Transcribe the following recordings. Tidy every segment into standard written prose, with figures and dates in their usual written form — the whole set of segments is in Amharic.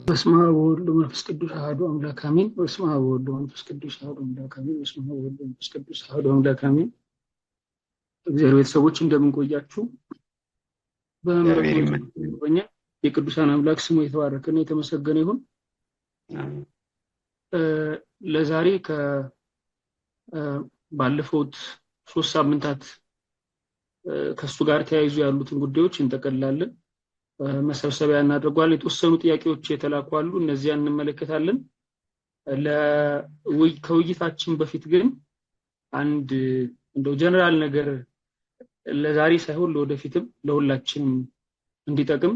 በስመ አብ ወወልድ ወመንፈስ ቅዱስ አሐዱ አምላክ አሜን። በስመ አብ ወወልድ ወመንፈስ ቅዱስ አሐዱ አምላክ አሜን። በስመ አብ ወወልድ ወመንፈስ ቅዱስ አሐዱ አምላክ አሜን። እግዚአብሔር ቤተሰቦች እንደምን ቆያችሁ? በምሕረቱ ይጎበኛ የቅዱሳን አምላክ ስሙ የተባረከና የተመሰገነ ይሁን። ለዛሬ ባለፉት 3 ሳምንታት ከሱ ጋር ተያይዞ ያሉትን ጉዳዮች እንጠቀልላለን። መሰብሰቢያ እናደርጋለን። የተወሰኑ ጥያቄዎች የተላኩ አሉ፣ እነዚያን እንመለከታለን። ከውይይታችን በፊት ግን አንድ እንደው ጀነራል ነገር ለዛሬ ሳይሆን ለወደፊትም ለሁላችንም እንዲጠቅም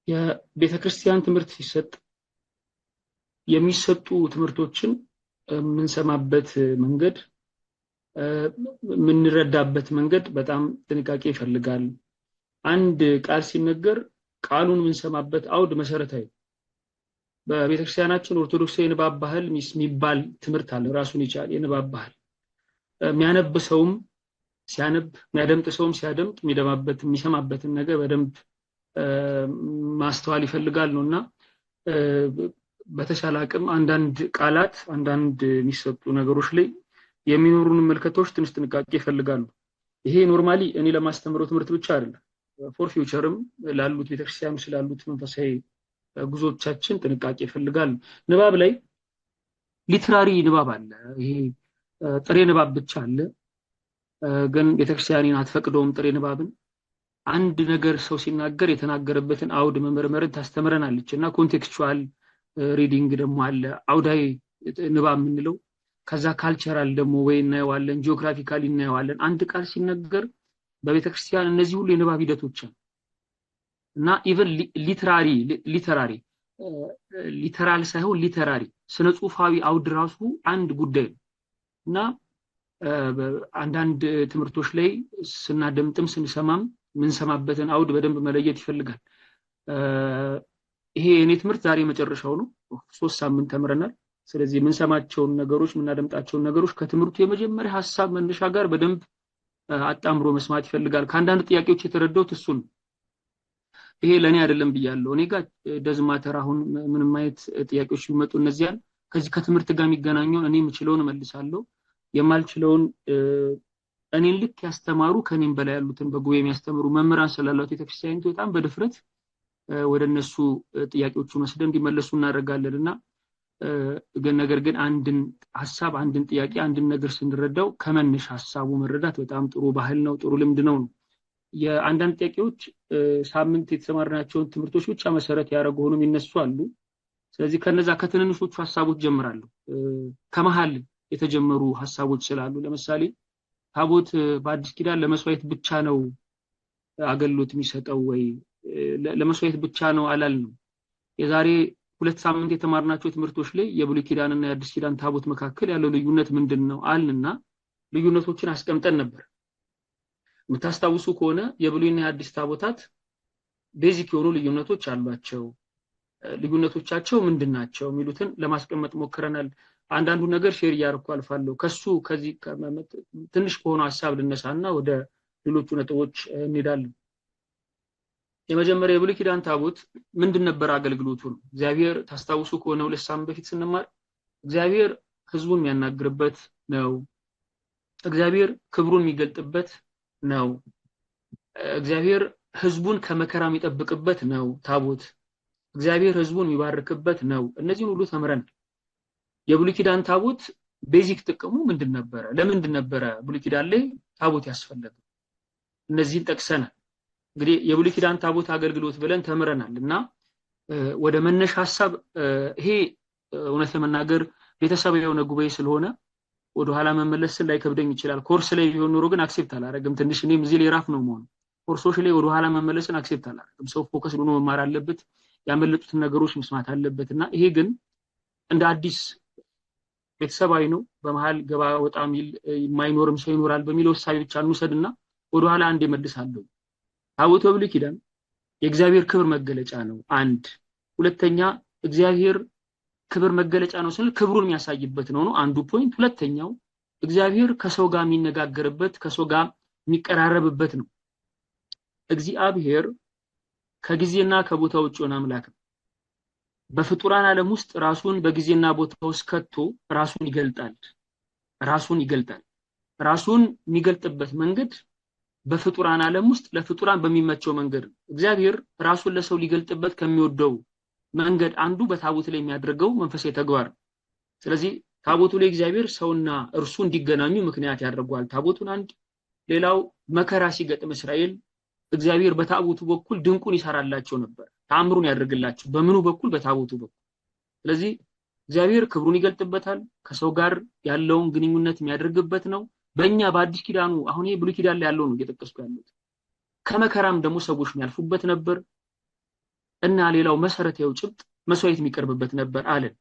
የቤተክርስቲያን ትምህርት ሲሰጥ የሚሰጡ ትምህርቶችን የምንሰማበት መንገድ የምንረዳበት መንገድ በጣም ጥንቃቄ ይፈልጋል። አንድ ቃል ሲነገር ቃሉን የምንሰማበት አውድ መሰረታዊ በቤተክርስቲያናችን ኦርቶዶክሳዊ የንባብ ባህል የሚባል ትምህርት አለ። ራሱን ይቻላል የንባብ ባህል። የሚያነብ ሰውም ሲያነብ፣ የሚያደምጥ ሰውም ሲያደምጥ የሚደማበት የሚሰማበትን ነገር በደንብ ማስተዋል ይፈልጋል ነውና በተሻለ አቅም አንዳንድ ቃላት አንዳንድ የሚሰጡ ነገሮች ላይ የሚኖሩን መልከቶች ትንሽ ጥንቃቄ ይፈልጋሉ። ይሄ ኖርማሊ እኔ ለማስተምረው ትምህርት ብቻ አይደለም፣ ፎር ፊውቸርም ላሉት ቤተክርስቲያኑ ስላሉት መንፈሳዊ ጉዞቻችን ጥንቃቄ ይፈልጋል። ንባብ ላይ ሊትራሪ ንባብ አለ። ይሄ ጥሬ ንባብ ብቻ አለ። ግን ቤተክርስቲያኒን አትፈቅደውም ጥሬ ንባብን። አንድ ነገር ሰው ሲናገር የተናገረበትን አውድ መመርመርን ታስተምረናለች እና ኮንቴክስቹዋል ሪዲንግ ደግሞ አለ፣ አውዳዊ ንባብ የምንለው። ከዛ ካልቸራል ደግሞ ወይ እናየዋለን፣ ጂኦግራፊካሊ እናየዋለን። አንድ ቃል ሲነገር በቤተክርስቲያን እነዚህ ሁሉ የንባብ ሂደቶች እና ኢቭን ሊተራል ሳይሆን ሊተራሪ ስነ ጽሁፋዊ አውድ ራሱ አንድ ጉዳይ ነው እና አንዳንድ ትምህርቶች ላይ ስናደምጥም ስንሰማም የምንሰማበትን አውድ በደንብ መለየት ይፈልጋል። ይሄ የኔ ትምህርት ዛሬ መጨረሻው ነው። 3 ሳምንት ተምረናል። ስለዚህ የምንሰማቸውን ነገሮች የምናደምጣቸውን ነገሮች ከትምህርቱ የመጀመሪያ ሐሳብ መነሻ ጋር በደንብ አጣምሮ መስማት ይፈልጋል። ከአንዳንድ ጥያቄዎች የተረዳሁት እሱን ነው። ይሄ ለኔ አይደለም ብያለሁ። እኔ ጋር ደዝማተር አሁን ምንም አይነት ጥያቄዎች ቢመጡ እነዚያን ከዚህ ከትምህርት ጋር የሚገናኘውን እኔ የምችለውን እመልሳለሁ፣ የማልችለውን እኔን ልክ ያስተማሩ ከኔም በላይ ያሉትን በጉባኤ የሚያስተምሩ መምህራን ስላሏት ቤተክርስቲያኒቱ በጣም በድፍረት ወደ እነሱ ጥያቄዎቹ መስደን እንዲመለሱ እናደርጋለንና ነገር ግን አንድን ሐሳብ አንድን ጥያቄ አንድን ነገር ስንረዳው ከመነሻ ሐሳቡ መረዳት በጣም ጥሩ ባህል ነው፣ ጥሩ ልምድ ነው። የአንዳንድ ጥያቄዎች ሳምንት የተሰማርናቸውን ትምህርቶች ብቻ መሰረት ያደረጉ ሆኖ የሚነሱ አሉ። ስለዚህ ከነዛ ከትንንሾቹ ሐሳቦች ጀምራለሁ። ከመሃል የተጀመሩ ሐሳቦች ስላሉ ለምሳሌ ታቦት በአዲስ ኪዳን ለመስዋዕት ብቻ ነው አገልግሎት የሚሰጠው ወይ ለመስዋዕት ብቻ ነው አላልንም። የዛሬ 2 ሳምንት የተማርናቸው ትምህርቶች ላይ የብሉይ ኪዳንና የአዲስ ኪዳን ታቦት መካከል ያለው ልዩነት ምንድነው አልንና ልዩነቶችን አስቀምጠን ነበር። የምታስታውሱ ከሆነ የብሉይና የአዲስ ታቦታት ቤዚክ የሆኑ ልዩነቶች አሏቸው። ልዩነቶቻቸው ምንድናቸው የሚሉትን ለማስቀመጥ ሞክረናል። አንዳንዱ ነገር ሼር እያደረኩ አልፋለሁ። ከዚህ ትንሽ ከሆነ ሐሳብ ልነሳና ወደ ሌሎቹ ነጥቦች እንሄዳለን። የመጀመሪያ የብሉይ ኪዳን ታቦት ምንድን ነበር አገልግሎቱ ነው። እግዚአብሔር ታስታውሱ ከሆነ 2 ሳምንት በፊት ስንማር እግዚአብሔር ህዝቡን የሚያናግርበት ነው። እግዚአብሔር ክብሩን የሚገልጥበት ነው። እግዚአብሔር ህዝቡን ከመከራ የሚጠብቅበት ነው ታቦት። እግዚአብሔር ህዝቡን የሚባርክበት ነው። እነዚህን ሁሉ ተምረን የብሉይ ኪዳን ታቦት ቤዚክ ጥቅሙ ምንድን ነበረ? ለምንድን ነበረ ብሉይ ኪዳን ላይ ታቦት ያስፈልገው? እነዚህን ጠቅሰናል። እንግዲህ የብሉይ ኪዳን ታቦት አገልግሎት ብለን ተምረናልና ወደ መነሻ ሐሳብ ይሄ እውነት ለመናገር ቤተሰባዊ የሆነ ጉባኤ ስለሆነ ወደ ኋላ መመለስ ላይከብደኝ ይችላል። ኮርስ ላይ ቢሆን ኖሮ ግን አክሴፕት አላደርግም። ትንሽ እኔም እዚህ ላይ ራፍ ነው መሆን። ኮርሶች ላይ ወደ ኋላ መመለስን አክሴፕት አላደርግም። ሰው ፎከስ ሆኖ መማር አለበት፣ ያመለጡትን ነገሮች መስማት አለበትና ይሄ ግን እንደ አዲስ ቤተሰባዊ ነው። በመሃል ገባ ወጣ ሚል የማይኖርም ሰው ይኖራል በሚለው ሐሳብ ብቻ እንውሰድና ወደ ኋላ አንድ እመልሳለሁ። ታቦት በብሉይ ኪዳን የእግዚአብሔር ክብር መገለጫ ነው። አንድ ሁለተኛ እግዚአብሔር ክብር መገለጫ ነው ስንል ክብሩን የሚያሳይበት ነው አንዱ ፖይንት። ሁለተኛው እግዚአብሔር ከሰው ጋር የሚነጋገርበት ከሰው ጋር የሚቀራረብበት ነው። እግዚአብሔር ከጊዜና ከቦታ ውጭ ሆነ አምላክ ነው። በፍጡራን ዓለም ውስጥ ራሱን በጊዜና ቦታ ውስጥ ከቶ ራሱን ይገልጣል። ራሱን የሚገልጥበት መንገድ በፍጡራን ዓለም ውስጥ ለፍጡራን በሚመቸው መንገድ እግዚአብሔር ራሱን ለሰው ሊገልጥበት ከሚወደው መንገድ አንዱ በታቦት ላይ የሚያደርገው መንፈሳዊ ተግባር። ስለዚህ ታቦቱ ላይ እግዚአብሔር ሰውና እርሱ እንዲገናኙ ምክንያት ያደርጋል ታቦቱን። አንድ ሌላው መከራ ሲገጥም እስራኤል እግዚአብሔር በታቦቱ በኩል ድንቁን ይሰራላቸው ነበር፣ ተአምሩን ያደርግላቸው በምኑ በኩል? በታቦቱ በኩል። ስለዚህ እግዚአብሔር ክብሩን ይገልጥበታል፣ ከሰው ጋር ያለውን ግንኙነት የሚያደርግበት ነው። በእኛ በአዲስ ኪዳኑ አሁን ይሄ ብሉይ ኪዳን ላይ ያለው ነው እየጠቀስኩ ያለሁት። ከመከራም ደግሞ ሰዎች የሚያልፉበት ነበር እና ሌላው መሰረታዊ ጭብጥ መስዋዕት የሚቀርብበት ነበር አለን።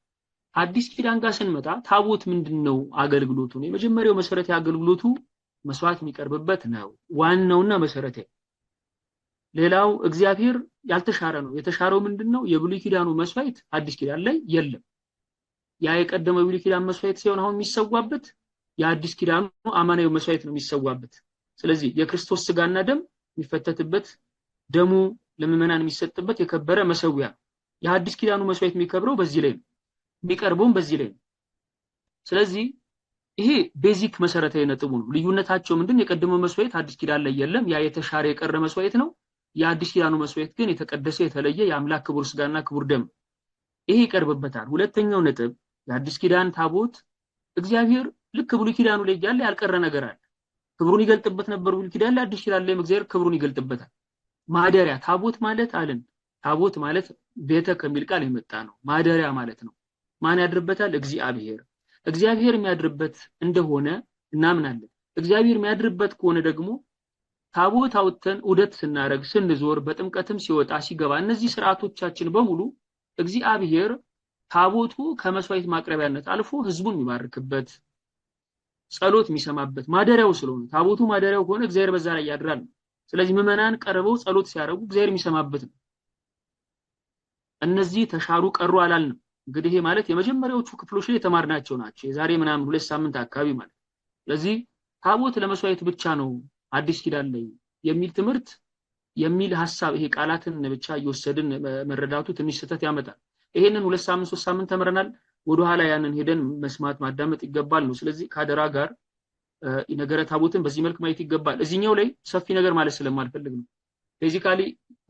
አዲስ ኪዳን ጋር ስንመጣ ታቦት ምንድነው አገልግሎቱ? የመጀመሪያው መሰረታዊ አገልግሎቱ መስዋዕት የሚቀርብበት ነው፣ ዋናውና መሰረታዊ። ሌላው እግዚአብሔር ያልተሻረ ነው። የተሻረው ምንድነው? የብሉይ ኪዳኑ መስዋዕት አዲስ ኪዳን ላይ የለም። ያ የቀደመው ብሉይ ኪዳን መስዋዕት ሲሆን አሁን የሚሰዋበት የአዲስ ኪዳኑ አማናዊ መስዋዕት ነው የሚሰዋበት። ስለዚህ የክርስቶስ ስጋና ደም የሚፈተትበት፣ ደሙ ለምእመናን የሚሰጥበት የከበረ መሰዊያ። የአዲስ ኪዳኑ መስዋዕት የሚከብረው በዚህ ላይ ነው፣ የሚቀርበውም በዚህ ላይ ነው። ስለዚህ ይሄ ቤዚክ መሰረታዊ ነጥቡ ነው። ልዩነታቸው ምንድን? የቀደመው መስዋዕት አዲስ ኪዳን ላይ የለም፣ ያ የተሻረ የቀረ መስዋዕት ነው። የአዲስ ኪዳኑ መስዋዕት ግን የተቀደሰ የተለየ የአምላክ ክቡር ስጋና ክቡር ደም ይሄ ይቀርብበታል። ሁለተኛው ነጥብ የአዲስ ኪዳን ታቦት እግዚአብሔር ልክ ብሉይ ኪዳኑ ላይ ያለ ያልቀረ ነገር አለ። ክብሩን ይገልጥበት ነበር ብሉይ ኪዳን ላይ፣ አዲስ ኪዳን ላይ እግዚአብሔር ክብሩን ይገልጥበታል። ማደሪያ ታቦት ማለት አለን። ታቦት ማለት ቤተ ከሚል ቃል የመጣ ነው። ማደሪያ ማለት ነው። ማን ያድርበታል? እግዚአብሔር። እግዚአብሔር የሚያድርበት እንደሆነ እናምናለን። እግዚአብሔር የሚያድርበት ከሆነ ደግሞ ታቦት አውጥተን ዑደት ስናረግ፣ ስንዞር፣ በጥምቀትም ሲወጣ ሲገባ እነዚህ ስርዓቶቻችን በሙሉ እግዚአብሔር ታቦቱ ከመስዋዕት ማቅረቢያነት አልፎ ህዝቡን የሚባርክበት፣ ጸሎት የሚሰማበት ማደሪያው ስለሆነ ታቦቱ ማደሪያው ከሆነ እግዚአብሔር በዛ ላይ ያድራል። ስለዚህ ምዕመናን ቀርበው ጸሎት ሲያረጉ እግዚአብሔር የሚሰማበት ነው። እነዚህ ተሻሩ ቀሩ አላልንም። እንግዲህ ይሄ ማለት የመጀመሪያዎቹ ክፍሎች ላይ የተማርናቸው ናቸው፣ የዛሬ ምናምን 2 ሳምንት አካባቢ ማለት። ስለዚህ ታቦት ለመስዋዕት ብቻ ነው አዲስ ኪዳን ላይ የሚል ትምህርት የሚል ሐሳብ ይሄ ቃላትን ብቻ እየወሰድን መረዳቱ ትንሽ ስህተት ያመጣል። ይሄንን 2 ሳምንት 3 ሳምንት ተምረናል። ወደ ኋላ ያንን ሄደን መስማት ማዳመጥ ይገባል ነው። ስለዚህ ካደራ ጋር ነገረ ታቦትን በዚህ መልክ ማየት ይገባል። እዚህኛው ላይ ሰፊ ነገር ማለት ስለማልፈልግ ነው። ቤዚካሊ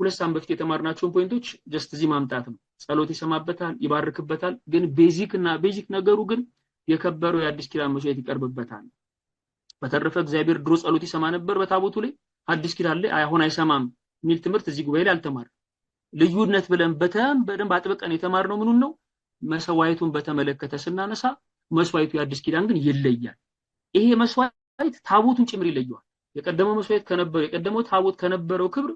2 ሳምንት በፊት የተማርናቸውን ፖይንቶች ጀስት እዚህ ማምጣት ነው። ጸሎት ይሰማበታል፣ ይባርክበታል። ግን ቤዚክ ነገሩ ግን የከበረው የአዲስ ኪዳን መስዋዕት ይቀርብበታል። በተረፈ እግዚአብሔር ድሮ ጸሎት ይሰማ ነበር በታቦቱ ላይ፣ አዲስ ኪዳን ላይ አሁን አይሰማም የሚል ትምህርት እዚህ ጉባኤ ላይ አልተማርንም። ልዩነት ብለን በደንብ አጥብቀን የተማርነው ምኑን ነው? መስዋዕቱን በተመለከተ ስናነሳ መስዋዕቱ የአዲስ ኪዳን ግን ይለያል። ይሄ መስዋዕት ታቦቱን ጭምር ይለየዋል። የቀደመው መስዋዕት ከነበረው የቀደመው ታቦት ከነበረው ክብር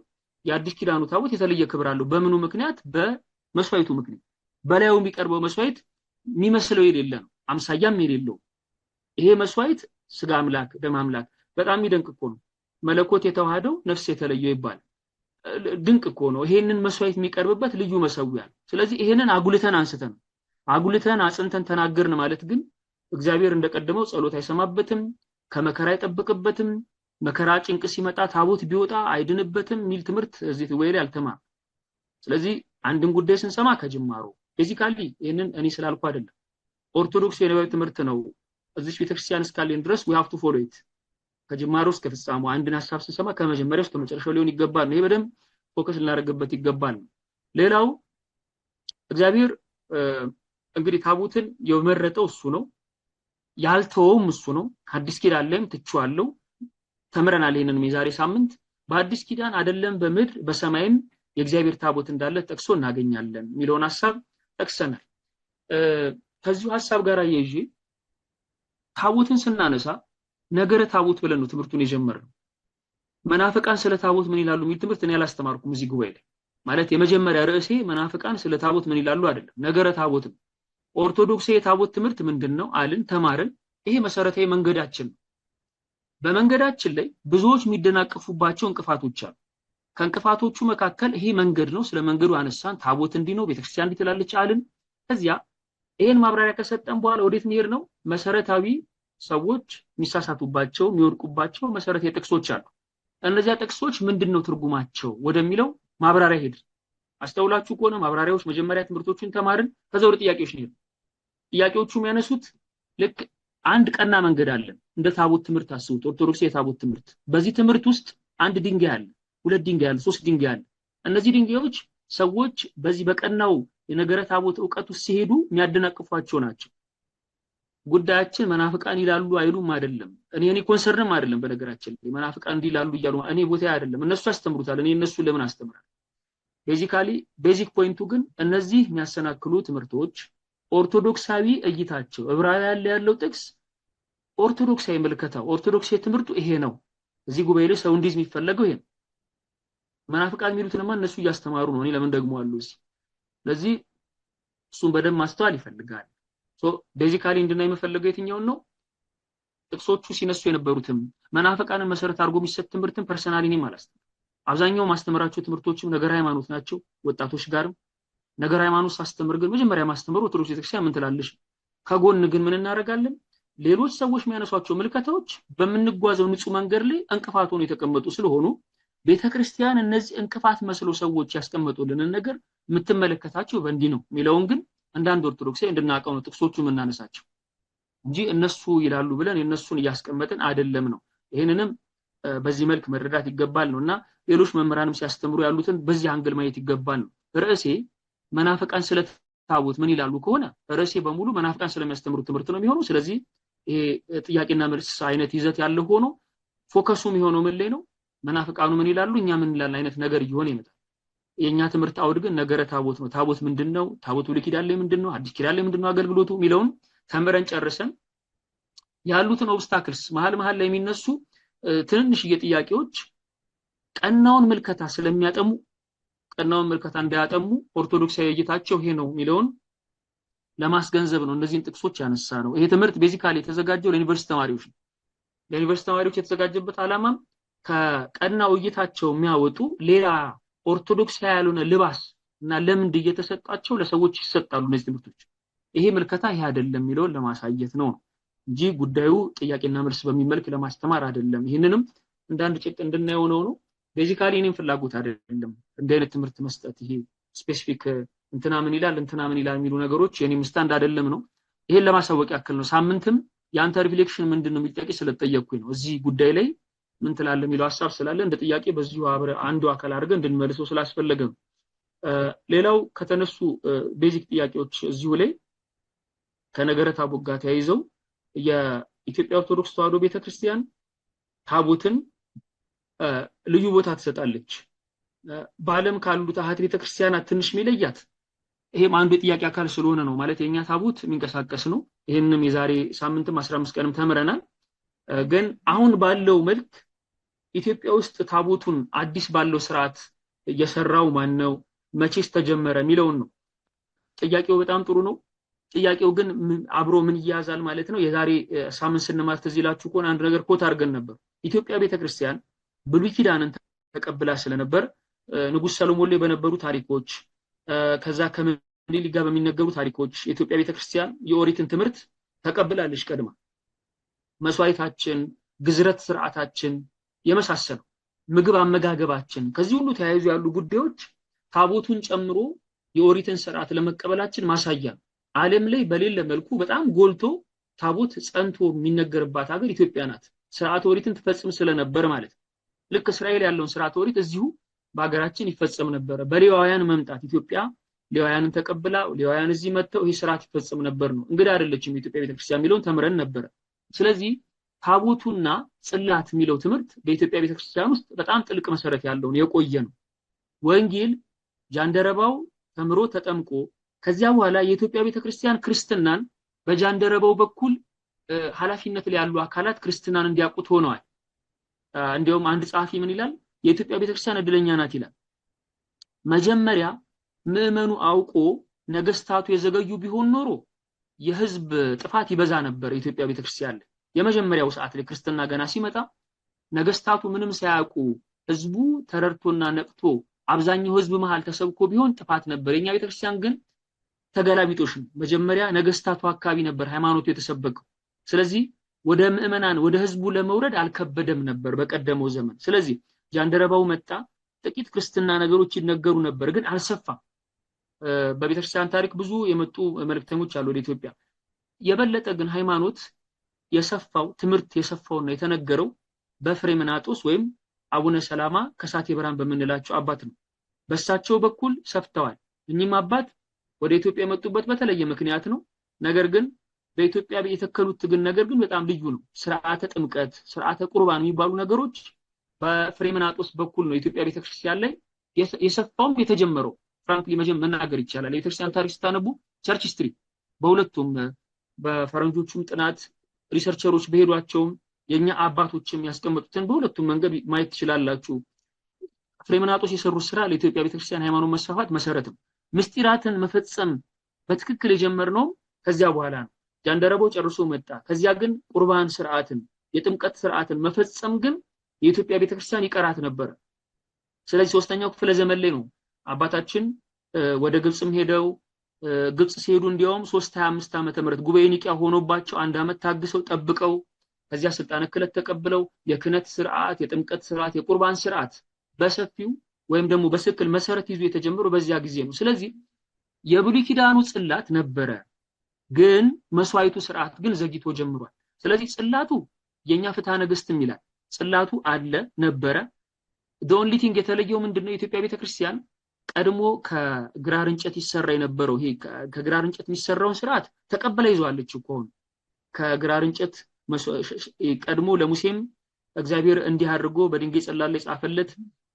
የአዲስ ኪዳኑ ታቦት የተለየ ክብር አለው። በምኑ ምክንያት? በመስዋዕቱ ምክንያት። በላዩ የሚቀርበው መስዋዕት የሚመስለው የሌለ ነው፣ አምሳያም የሌለው። ይሄ መስዋዕት ስጋ አምላክ ደም አምላክ በጣም ይደንቅ እኮ ነው። መለኮት የተዋሃደው ነፍስ የተለየው ይባላል። ድንቅ እኮ ነው። ይሄንን መስዋዕት የሚቀርብበት ልዩ መሰዊያ ነው። ስለዚህ ይሄንን አጉልተን አጽንተን ተናገርን ማለት ግን እግዚአብሔር እንደቀደመው ጸሎት አይሰማበትም፣ ከመከራ አይጠብቅበትም፣ መከራ ጭንቅ ሲመጣ ታቦት ቢወጣ አይድንበትም የሚል ትምህርት እዚህ ወይ አልተማር። ስለዚህ አንድን ጉዳይ ስንሰማ ከጅማሮ ቤዚካሊ ይሄንን እኔ ስላልኩ አይደለም፣ ኦርቶዶክስ የነብይ ትምህርት ነው። እዚህ ቤተክርስቲያን እስካለን ድረስ we have to follow it። ከጅማሮ እስከ ፍጻሜው አንድን ሐሳብ ስንሰማ ከመጀመሪያው እስከ መጨረሻው ሊሆን ይገባል ነው። ይሄ በደንብ ፎከስ ልናደርግበት ይገባል። ሌላው እግዚአብሔር እንግዲህ ታቦትን የመረጠው እሱ ነው፣ ያልተወውም እሱ ነው። አዲስ ኪዳን ላይም ትቼዋለሁ ተምረናል። ይሄንን የዛሬ ሳምንት በአዲስ ኪዳን አይደለም በምድር በሰማይም የእግዚአብሔር ታቦት እንዳለ ጠቅሶ እናገኛለን የሚለውን ሐሳብ ጠቅሰናል። ከዚሁ ሐሳብ ጋር አያይዤ ታቦትን ስናነሳ ነገረ ታቦት ብለን ነው ትምህርቱን የጀመርነው። መናፍቃን ስለ ታቦት ምን ይላሉ የሚል ትምህርት እኔ አላስተማርኩም እዚህ ጉባኤ ላይ። ማለት የመጀመሪያ ርዕሴ መናፍቃን ስለ ታቦት ምን ይላሉ አይደለም፣ ነገረ ታቦት ነው። ኦርቶዶክስ የታቦት ትምህርት ምንድነው አልን፣ ተማርን። ይሄ መሰረታዊ መንገዳችን ነው። በመንገዳችን ላይ ብዙዎች የሚደናቀፉባቸው እንቅፋቶች አሉ። ከእንቅፋቶቹ መካከል ይሄ መንገድ ነው። ስለ መንገዱ አነሳን። ታቦት እንዲህ ነው፣ ቤተክርስቲያን እንዲህ ትላለች አልን። ከዚያ ይሄን ማብራሪያ ከሰጠን በኋላ ወዴት እንሄድ ነው? መሰረታዊ ሰዎች የሚሳሳቱባቸው የሚወድቁባቸው መሰረታዊ ጥቅሶች አሉ። እነዚያ ጥቅሶች ምንድነው ትርጉማቸው ወደሚለው ማብራሪያ ሄድ። አስተውላችሁ ከሆነ ማብራሪያዎች መጀመሪያ ትምህርቶችን ተማርን ከዛ ወደ ጥያቄዎች ነው። ጥያቄዎቹ የሚያነሱት ልክ አንድ ቀና መንገድ አለ እንደ ታቦት ትምህርት አስቡት ኦርቶዶክስ የታቦት ትምህርት በዚህ ትምህርት ውስጥ አንድ ድንጋይ አለ ሁለት ድንጋይ አለ ሶስት ድንጋይ አለ እነዚህ ድንጋዮች ሰዎች በዚህ በቀናው የነገረ ታቦት ዕውቀት ውስጥ ሲሄዱ የሚያደናቅፏቸው ናቸው ጉዳያችን መናፍቃን ይላሉ አይሉም አይደለም እኔ ኮንሰርንም አይደለም በነገራችን መናፍቃን እንዲላሉ ይያሉ እኔ ቦታ አይደለም እነሱ ያስተምሩታል እኔ እነሱ ለምን አስተምራለሁ ቤዚካሊ ቤዚክ ፖይንቱ ግን እነዚህ የሚያሰናክሉ ትምህርቶች ኦርቶዶክሳዊ እይታቸው ዕብራውያን ላይ ያለው ጥቅስ ኦርቶዶክሳዊ መልከታው ኦርቶዶክሳዊ ትምህርቱ ይሄ ነው እዚህ ጉባኤ ላይ ሰው እንዲዝ የሚፈልገው ይሄ መናፍቃን የሚሉትንማ እነሱ እያስተማሩ ነው እኔ ለምን ደግሞ አሉ ስለዚህ እሱን በደም ማስተዋል ይፈልጋል ቤዚካሊ እንድናይ የምፈልገው የትኛውን ነው ጥቅሶቹ ሲነሱ የነበሩትም መናፍቃንን መሰረት አድርጎ የሚሰጥ ትምህርትን ፐርሰናሊ እኔ ማለት ነው አብዛኛው ማስተምራቸው ትምህርቶችም ነገር ሃይማኖት ናቸው ወጣቶች ጋርም ነገር ሃይማኖት ሳስተምር ግን መጀመሪያ ማስተምር ኦርቶዶክስ ቤተክርስቲያን ምን ትላለሽ ከጎን ግን ምን እናደርጋለን ሌሎች ሰዎች የሚያነሷቸው ምልከታዎች በመንጓዘው ንጹህ መንገድ ላይ እንቅፋት ሆነው የተቀመጡ ስለሆኑ ቤተክርስቲያን እነዚህ እንቅፋት መስሎ ሰዎች ያስቀመጡልን ነገር የምትመለከታቸው በእንዲህ ነው የሚለውን ግን አንዳንድ ኦርቶዶክሳዊ እንድናቀው ነው ጥቅሶቹ የምናነሳቸው እንጂ እነሱ ይላሉ ብለን የነሱን እያስቀመጥን አይደለም ነው ይሄንንም በዚህ መልክ መረዳት ይገባል ነውና ሌሎች መምህራንም ሲያስተምሩ ያሉትን በዚህ አንግል ማየት ይገባል ነው ርዕሴ መናፍቃን ስለታቦት ምን ይላሉ ከሆነ ርዕሴ በሙሉ መናፍቃን ስለሚያስተምሩ ትምህርት ነው የሚሆነው ስለዚህ ይሄ ጥያቄና መልስ አይነት ይዘት ያለው ሆኖ ፎከሱ የሚሆነው ምን ላይ ነው መናፍቃኑ ምን ይላሉ እኛ ምን ይላል አይነት ነገር ይሆን ይመጣል የኛ ትምህርት አውድ ግን ነገረ ታቦት ነው ታቦት ምንድነው ታቦቱ ለኪዳን ላይ ምንድነው አዲስ ኪዳን ላይ ምንድነው አገልግሎቱ ሚለውን ተምረን ጨርሰን ያሉትን ኦብስታክልስ መሃል ላይ የሚነሱ ትንንሽ ጥያቄዎች ቀናውን መልከታ ስለሚያጠሙ ቀናውን መልከታ እንዳያጠሙ ኦርቶዶክሳዊ እይታቸው ይሄ ነው ሚለውን ለማስገንዘብ ነው እነዚህን ጥቅሶች ያነሳ ነው ይሄ ትምህርት ቤዚካሊ የተዘጋጀው ለዩኒቨርሲቲ ተማሪዎች ነው ለዩኒቨርሲቲ ተማሪዎች የተዘጋጀበት ዓላማ ከቀናው እይታቸው የሚያወጡ ሌላ ኦርቶዶክሳዊ ያልሆነ ልባስ እና ለምንድ እየተሰጣቸው ለሰዎች ይሰጣሉ እነዚህ ትምህርቶች ይሄ መልከታ ይሄ አይደለም ሚለውን ለማሳየት ነው እንጂ ጉዳዩ ጥያቄና መልስ በሚመልክ ለማስተማር አይደለም ይሄንንም እንዳንድ ጭቅ እንድናየው ነው ቤዚካሊ እኔም ፍላጎት አይደለም እንደ አይነት ትምህርት መስጠት ይሄ ስፔሲፊክ እንትና ምን ይላል የሚሉ ነገሮች የኔም ስታንድ አይደለም ነው ይሄን ለማሳወቅ ያክል ነው ሳምንትም ያንተ ሪፍሌክሽን ምንድነው የሚጠቂ ስለተጠየቅኩኝ ነው እዚህ ጉዳይ ላይ ምን ትላለህ የሚለው ሐሳብ ስላለ እንደ ጥያቄ በዚሁ አብረ አንዱ አካል አድርገን እንድንመልሰው ስላስፈለገ ነው ሌላው ከተነሱ ቤዚክ ጥያቄዎች እዚሁ ላይ ከነገረ ታቦት ጋር ተያይዘው የኢትዮጵያ ኦርቶዶክስ ተዋሕዶ ቤተክርስቲያን ታቦትን ልዩ ቦታ ትሰጣለች በዓለም ካሉት አሃት ቤተክርስቲያናት ትንሽ ሚለያት ይሄም አንዱ ጥያቄ አካል ስለሆነ ነው ማለት የኛ ታቦት የሚንቀሳቀስ ነው ይሄንንም የዛሬ ሳምንትም 15 ቀንም ተምረናል ግን አሁን ባለው መልክ ኢትዮጵያ ውስጥ ታቦቱን አዲስ ባለው ስርዓት እየሰራው ማን ነው መቼስ ተጀመረ ሚለውን ነው ጥያቄው በጣም ጥሩ ነው ጥያቄው ግን አብሮ ምን ይያዛል ማለት ነው የዛሬ ሳምንት ስንማር ተዚላችሁ ቆን አንድ ነገር ኮት አድርገን ነበር ኢትዮጵያ ቤተክርስቲያን ብሉይ ኪዳንን ተቀብላ ስለነበር ንጉስ ሰሎሞን ላይ በነበሩ ታሪኮች ከዛ ከምኒልክ ጋር በሚነገሩ ታሪኮች የኢትዮጵያ ቤተክርስቲያን የኦሪትን ትምህርት ተቀብላለች ቀድማ መስዋዕታችን ግዝረት ስርዓታችን የመሳሰሉ ምግብ አመጋገባችን ከዚህ ሁሉ ተያይዞ ያሉ ጉዳዮች ታቦቱን ጨምሮ የኦሪትን ስርዓት ለመቀበላችን ማሳያ ዓለም ላይ በሌለ መልኩ በጣም ጎልቶ ታቦት ጸንቶ የሚነገርባት ሀገር ኢትዮጵያ ናት ስርዓተ ኦሪትን ተፈጽም ስለነበር ማለት ልክ እስራኤል ያለውን ስርዓተ ኦሪት እዚሁ በአገራችን ይፈጸም ነበር በሌዋውያን መምጣት ኢትዮጵያ ሌዋውያንን ተቀብላ ሌዋውያን እዚህ መጥተው ይሄ ስርዓት ይፈጸም ነበር ነው እንግዲህ አይደለችም ኢትዮጵያ ቤተክርስቲያን የሚለውን ተምረን ነበር ስለዚህ ታቦቱና ጽላት የሚለው ትምህርት በኢትዮጵያ ቤተክርስቲያን ውስጥ በጣም ጥልቅ መሰረት ያለው የቆየ ነው ወንጌል ጃንደረባው ተምሮ ተጠምቆ ከዚያ በኋላ የኢትዮጵያ ቤተክርስቲያን ክርስትናን በጃንደረባው በኩል ኃላፊነት ላይ ያሉ አካላት ክርስትናን እንዲያውቁት ሆነዋል እንዲያውም አንድ ጻፊ ምን ይላል የኢትዮጵያ ቤተክርስቲያን እድለኛ ናት ይላል መጀመሪያ ምዕመኑ አውቆ ነገስታቱ የዘገዩ ቢሆን ኖሮ የህዝብ ጥፋት ይበዛ ነበር የኢትዮጵያ ቤተክርስቲያን የመጀመሪያው ሰዓት ላይ ክርስትና ገና ሲመጣ ነገስታቱ ምንም ሳያውቁ ህዝቡ ተረርቶና ነቅቶ አብዛኛው ህዝብ መሃል ተሰብኮ ቢሆን ጥፋት ነበር የኛ ቤተክርስቲያን ግን ተገላቢጦሽ መጀመሪያ ነገስታቱ አካባቢ ነበር ሃይማኖቱ የተሰበከው ስለዚህ ወደ ምዕመናን ወደ ህዝቡ ለመውረድ አልከበደም ነበር በቀደመው ዘመን ስለዚህ ጃንደረባው መጣ ጥቂት ክርስትና ነገሮች ይነገሩ ነበር ግን አልሰፋም በቤተክርስቲያን ታሪክ ብዙ የመጡ መልእክተኞች አሉ ወደ ኢትዮጵያ የበለጠ ግን ሃይማኖት የሰፋው ትምህርት የሰፋውና የተነገረው በፍሬምናጦስ ወይም አቡነ ሰላማ ከሳቴ ብርሃን በመንላቸው አባት ነው በሳቸው በኩል ሰፍተዋል እኚህም አባት ወደ ኢትዮጵያ የመጡበት በተለየ ምክንያት ነው ነገር ግን በኢትዮጵያ የተከሉት ግን ነገር ግን በጣም ልዩ ነው ስርዓተ ጥምቀት ስርዓተ ቁርባን የሚባሉ ነገሮች በፍሬምናጦስ በኩል ነው ኢትዮጵያ ቤተክርስቲያን ላይ የሰፋውም የተጀመረው ፍራንክሊ መናገር ይቻላል የቤተክርስቲያን ታሪክ ስታነቡ ቸርች ሂስትሪ በሁለቱም በፈረንጆቹም ጥናት ሪሰርቸሮች በሄዷቸው የኛ አባቶችም ያስቀመጡትን በሁለቱም መንገድ ማየት ትችላላችሁ ፍሬምናጦስ የሰሩት ስራ ለኢትዮጵያ ቤተክርስቲያን ሃይማኖት መስፋፋት መሰረትም ምስጢራትን መፈጸም በትክክል የጀመርነው ከዚያ በኋላ ነው ጃንደረቦ ጨርሶ መጣ ከዚያ ግን ቁርባን ስርዓትን የጥምቀት ስርዓትን መፈጸም ግን የኢትዮጵያ ቤተክርስቲያን ይቀራት ነበር ስለዚህ ሶስተኛው ክፍለ ዘመን ላይ ነው አባታችን ወደ ግብጽም ሄደው ግብጽ ሲሄዱ እንዲያውም 325 ዓመተ ምህረት ጉባኤ ኒቂያ ሆኖባቸው አንድ አመት ታግሰው ጠብቀው ከዚያ ስልጣነ ክህነት ተቀብለው የክህነት ስርዓት የጥምቀት ስርዓት የቁርባን ስርዓት በሰፊው ወይም ደግሞ በስክል መሰረት ይዞ የተጀመረው በዚያ ጊዜ ነው ስለዚህ የብሉይ ኪዳኑ ጽላት ነበረ ግን መስዋዕቱ ስርዓት ግን ዘግይቶ ጀምሯል ስለዚህ ጽላቱ የኛ ፍትሐ ነገሥትም ይላል ጽላቱ አለ ነበረ the only thing የተለየው ምንድነው የኢትዮጵያ ቤተክርስቲያን ቀድሞ ከግራር እንጨት ይሰራ የነበረው ይሄ ከግራር እንጨት የሚሰራውን ስርዓት ተቀበለ ይዟለች እኮ ከግራር እንጨት ቀድሞ ለሙሴም እግዚአብሔር እንዲህ አድርጎ በድንጋይ ጽላት ላይ ጻፈለት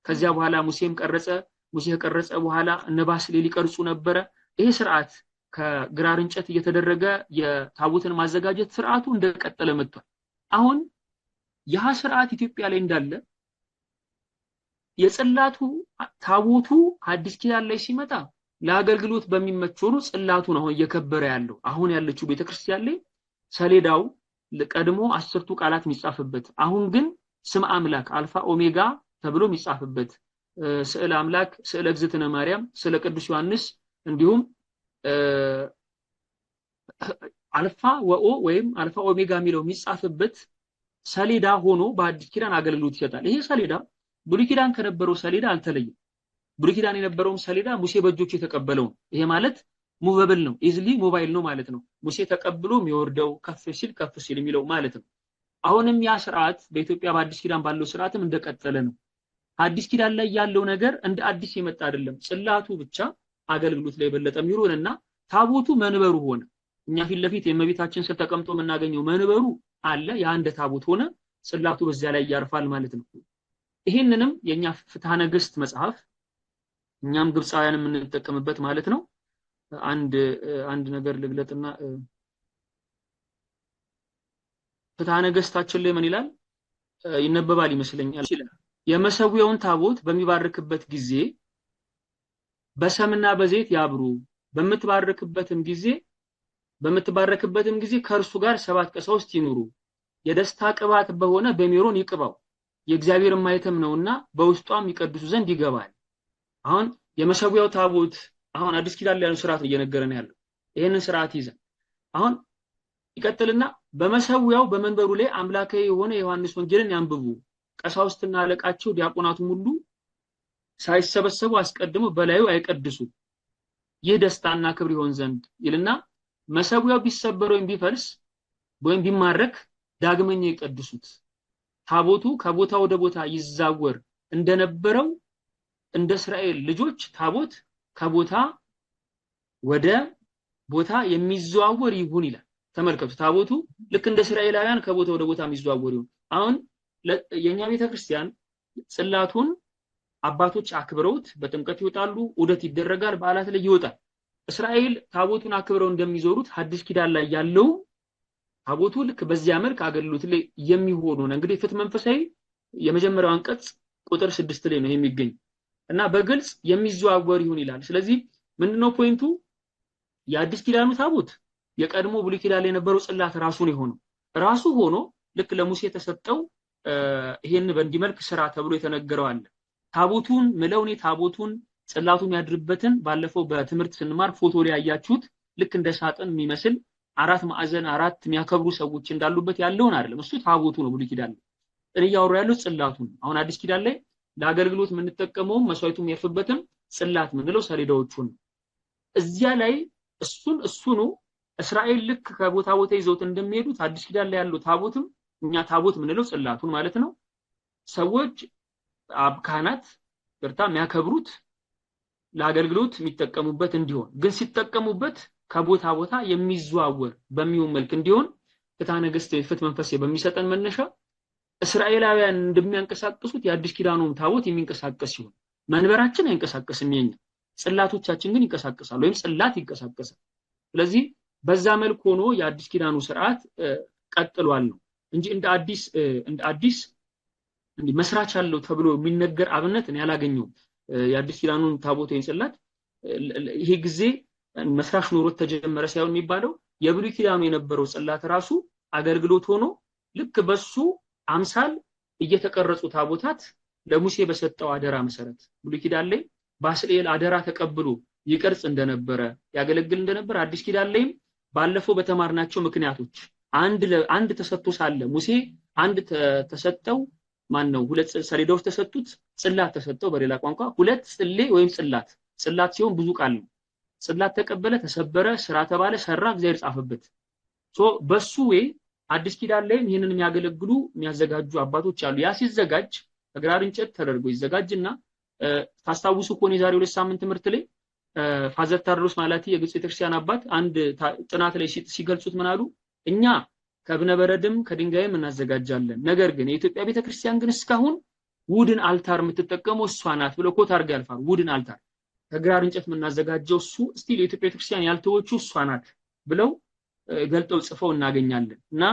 ከዚያ በኋላ ሙሴም ቀረጸ ሙሴ ከቀረጸ በኋላ ነባስ ላይ ሊቀርጹ ነበር ይሄ ስርዓት ከግራር እንጨት እየተደረገ የታቦትን ማዘጋጀት ስርዓቱ እንደቀጠለ መጥቷል አሁን ያ ስርዓት ኢትዮጵያ ላይ እንዳለ የጽላቱ ታቦቱ አዲስ ኪዳን ላይ ሲመጣ ለአገልግሎት በሚመቸው ነው ጽላቱ ነው እየከበረ ያለው አሁን ያለችው ቤተክርስቲያን ላይ ሰሌዳው ለቀድሞ 10ቱ ቃላት የሚጻፍበት አሁን ግን ስም አምላክ አልፋ ኦሜጋ ተብሎ የሚጻፍበት ስዕል አምላክ ስዕል እግዝእትነ ማርያም ስለ ቅዱስ ዮሐንስ እንዲሁም አልፋ ወኦ ወይም አልፋ ኦሜጋ የሚለው የሚጻፍበት ሰሌዳ ሆኖ በአዲስ ኪዳን አገልግሎት ይሰጣል ይሄ ሰሌዳ ብሉይ ኪዳን ከነበረው ሰሌዳ አልተለየም ብሉይ ኪዳን የነበረው ሰሌዳ ሙሴ በእጆቹ የተቀበለው ይሄ ማለት ሙቨብል ነው ኢዝሊ ሞባይል ነው ማለት ነው ሙሴ ተቀብሎ የሚወርደው ከፍ ሲል የሚለው ማለት ነው አሁንም ያ ስርዓት በኢትዮጵያ በአዲስ ኪዳን ባለው ስርዓትም እንደቀጠለ ነው አዲስ ኪዳን ላይ ያለው ነገር እንደ አዲስ የመጣ አይደለም ጽላቱ ብቻ አገልግሎት ላይ በለጠ የሚሩንና ታቦቱ መንበሩ ሆነ እኛ ፊት ለፊት የእመቤታችን ስር ተቀምጦ የምናገኘው መንበሩ አለ ያ እንደ ታቦት ሆነ ጽላቱ በዚያ ላይ ያርፋል ማለት ነው ይሄንንም የኛ ፍትሐ ነገሥት መጽሐፍ እኛም ግብጻውያን የምንጠቀምበት ማለት ነው አንድ ነገር ልግለጥና ፍትሐ ነገሥታችን ላይ ምን ይላል ይነበባል ይመስለኛል ይላል የመሰዊያውን ታቦት በሚባርክበት ጊዜ በሰምና በዘይት ያብሩ በምትባረክበትም ጊዜ ከእርሱ ጋር 7 ቀሳውስት ይኑሩ የደስታ ቅባት በሆነ በሜሮን ይቅባው የእግዚአብሔር ማይተም ነውና በውስጧም ይቀድሱ ዘንድ ይገባል አሁን የመሰዊያው ታቦት አሁን አዲስ ኪዳን ላይ ያለው ስርዓት እየነገረን ያለው ይሄንን ስርዓት ይዘን አሁን ይቀጥልና በመሰዊያው በመንበሩ ላይ አምላካዊ የሆነ ዮሐንስ ወንጌልን ያንብቡ ቀሳውስትና አለቃቸው ዲያቆናቱም ሁሉ ሳይሰበሰቡ አስቀድሞ በላዩ አይቀድሱ ይህ ደስታና ክብር ይሆን ዘንድ ይልና መሰዊያው ቢሰበር ወይም ቢፈልስ ወይም ቢማረክ ዳግመኛ ይቀድሱት ታቦቱ ከቦታ ወደ ቦታ ይዛወር እንደነበረው እንደ እስራኤል ልጆች ታቦት ከቦታ ወደ ቦታ የሚዘዋወር ይሁን ይላል ተመልከቱ ታቦቱ ልክ እንደ እስራኤላውያን ከቦታ ወደ ቦታ የሚዘዋወር ይሁን አሁን የኛ ቤተክርስቲያን ጽላቱን አባቶች አክብረውት በጥምቀት ይወጣሉ ዑደት ይደረጋል በዓላት ላይ ይወጣል እስራኤል ታቦቱን አክብረው እንደሚዞሩት ሐዲስ ኪዳን ላይ ያለው ታቦቱ ልክ በዚያ መልክ አገልግሎት ላይ የሚሆኑ ነው እንግዲህ ፍትህ መንፈሳዊ የመጀመሪያው አንቀጽ ቁጥር 6 ላይ ነው የሚገኝ እና በግልጽ የሚዘዋወር ይሁን ይላል ስለዚህ ምንድነው ፖይንቱ የአዲስ ኪዳኑ ታቦት የቀድሞ ብሉይ ኪዳን ላይ የነበረው ጽላት ራሱ ሆኖ ልክ ለሙሴ ተሰጠው ይሄን በእንዲህ መልክ ስራ ተብሎ የተነገረው አለ ታቦቱን ምለውኔ ታቦቱን ጽላቱን ያድርበትን ባለፈው በትምህርት ስንማር ፎቶ ላይ ያያችሁት ልክ እንደ ሳጥን የሚመስል አራት ማዕዘን አራት የሚያከብሩ ሰዎች እንዳሉበት ያለውን አይደለም እሱ ታቦቱ ነው ብሉይ ኪዳን እያወሩ ያለው ጽላቱን አሁን አዲስ ኪዳን ላይ ለአገልግሎት የምንጠቀመው መስዋዕቱ የሚያርፍበትም ጽላት ምንለው ሰሌዳዎቹን እዚያ ላይ እሱኑ እስራኤል ልክ ከቦታ ቦታ ይዘውት እንደሚሄዱት አዲስ ኪዳን ላይ ያለው ታቦትም እኛ ታቦት ምንለው ጽላቱን ማለት ነው ሰዎች ካህናት በርታ የሚያከብሩት ለአገልግሎት የሚጠቀሙበት እንዲሆን ግን ሲጠቀሙበት ከቦታ ቦታ የሚዘዋወር በሚሆን መልክ እንዲሆን ፍትሐ ነገሥት ፍትሐ መንፈስ በሚሰጠን መነሻ እስራኤላውያን እንደሚያንቀሳቅሱት የአዲስ ኪዳኑም ታቦት የሚንቀሳቀስ ሲሆን መንበራችን አይንቀሳቀስም የኛ ጽላቶቻችን ግን ይንቀሳቀሳሉ ወይም ጽላት ይንቀሳቀሳል ስለዚህ በዛ መልኩ ሆኖ የአዲስ ኪዳኑ ስርዓት ቀጥሏል ነው እንጂ እንደ አዲስ እንዲ መስራች አለው ተብሎ የሚነገር አብነት እኔ ያላገኘው የአዲስ ኪዳኑን ታቦት ወይም ጽላት ይሄ ጊዜ መስራች ኖሮት ተጀመረ ሳይሆን የሚባለው የብሉይ ኪዳኑ የነበረው ጽላት ራሱ አገልግሎት ሆኖ ልክ በሱ አምሳል እየተቀረጹ ታቦታት ለሙሴ በሰጠው አደራ መሰረት ብሉይ ኪዳን ላይ ባስልኤል አደራ ተቀብሎ ይቀርጽ እንደነበረ ያገለግል እንደነበረ አዲስ ኪዳን ላይም ባለፈው በተማርናቸው ምክንያቶች አንድ ተሰጥቶ ሳለ ሙሴ አንድ ተሰጠው ማን ነው ሁለት ሰሌዳዎች ተሰጡት ጽላት ተሰጠው በሌላ ቋንቋ ሁለት ጽሌ ወይም ጽላት ሲሆን ብዙ ቃል ነው ጽላት ተቀበለ ተሰበረ ስራ ተባለ ሰራ እግዚአብሔር ጻፈበት በሱ ወይ አዲስ ኪዳን ላይ ይሄንን የሚያገለግሉ የሚያዘጋጁ አባቶች አሉ ያ ሲዘጋጅ ከግራር እንጨት ተደርጎ ይዘጋጅና ታስታውሱ ከሆነ የዛሬ 2 ሳምንት ትምህርት ላይ ፋዘር ታርሎስ ማላቲ የግብጽ ቤተክርስቲያን አባት አንድ ጥናት ላይ ሲገልጹት ምን አሉ እኛ ከብነ በረድም ከድንጋይም እናዘጋጃለን ነገር ግን የኢትዮጵያ ቤተክርስቲያን ግን እስካሁን ውድን አልታር የምትጠቀመው እሷ ናት ብለው ኮት አድርገው ያልፋሉ ውድን አልታር ከግራር እንጨት የምናዘጋጀው እሱ ስቲል የኢትዮጵያ ቤተክርስቲያን ያልተወቹ እሷ ናት ብለው ገልጠው ጽፈው እናገኛለን እና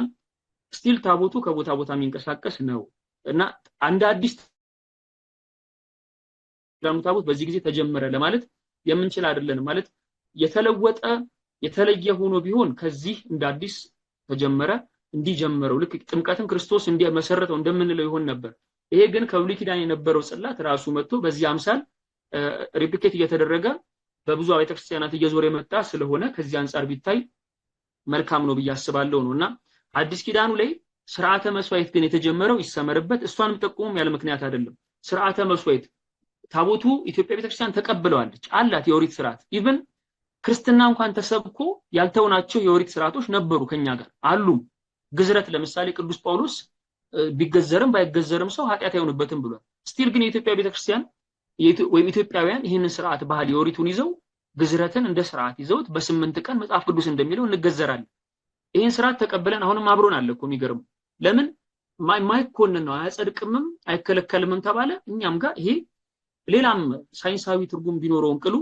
ስቲል ታቦቱ ከቦታ ቦታ የሚንቀሳቀስ ነው እና አንድ አዲስ ታቦት በዚህ ጊዜ ተጀመረ ለማለት የምንችል አይደለም ማለት የተለወጠ የተለየ ሆኖ ቢሆን ከዚህ እንደ አዲስ ተጀመረ እንዲጀመረው ልክ ጥምቀትን ክርስቶስ እንዲመሰረተው እንደምንለው ይሆን ነበር ይሄ ግን ከብሉይ ኪዳን የነበረው ጽላት ራሱ መጥቶ በዚህ አምሳል ሪፕሊኬት እየተደረገ በብዙ አብያተ ክርስቲያናት እየዞረ የመጣ ስለሆነ ከዚህ አንፃር ቢታይ መልካም ነው በያስባለው ነውና አዲስ ኪዳኑ ላይ ስርዓተ መስዋዕት ግን የተጀመረው ይሰመርበት እሷንም ጠቁሙም ያለ ምክንያት አይደለም ስርዓተ መስዋዕት ታቦቱ ኢትዮጵያ ቤተክርስቲያን ተቀብለዋለች አላት የኦሪት ስርዓት ኢቭን ክርስትና እንኳን ተሰብኮ ያልተውናቸው የኦሪት ስርዓቶች ነበሩ ከኛ ጋር አሉ ግዝረት ለምሳሌ ቅዱስ ጳውሎስ ቢገዘርም ባይገዘርም ሰው ኃጢአት አይሆንበትም ብሏል ስቲል ግን የኢትዮጵያ ቤተክርስቲያን ወይም ኢትዮጵያውያን ይህንን ስርዓት ባህል የኦሪቱን ይዘው ግዝረትን እንደ ስርዓት ይዘውት በ8 ቀን መጽሐፍ ቅዱስ እንደሚለው እንገዘራለን ይሄን ስርዓት ተቀበለን አሁንም አብሮን አለ እኮ የሚገርም ለምን ማይኮንን ነው አያጸድቅምም አይከለከልምም ተባለ እኛም ጋር ይሄ ሌላም ሳይንሳዊ ትርጉም ቢኖረው እንቅሉ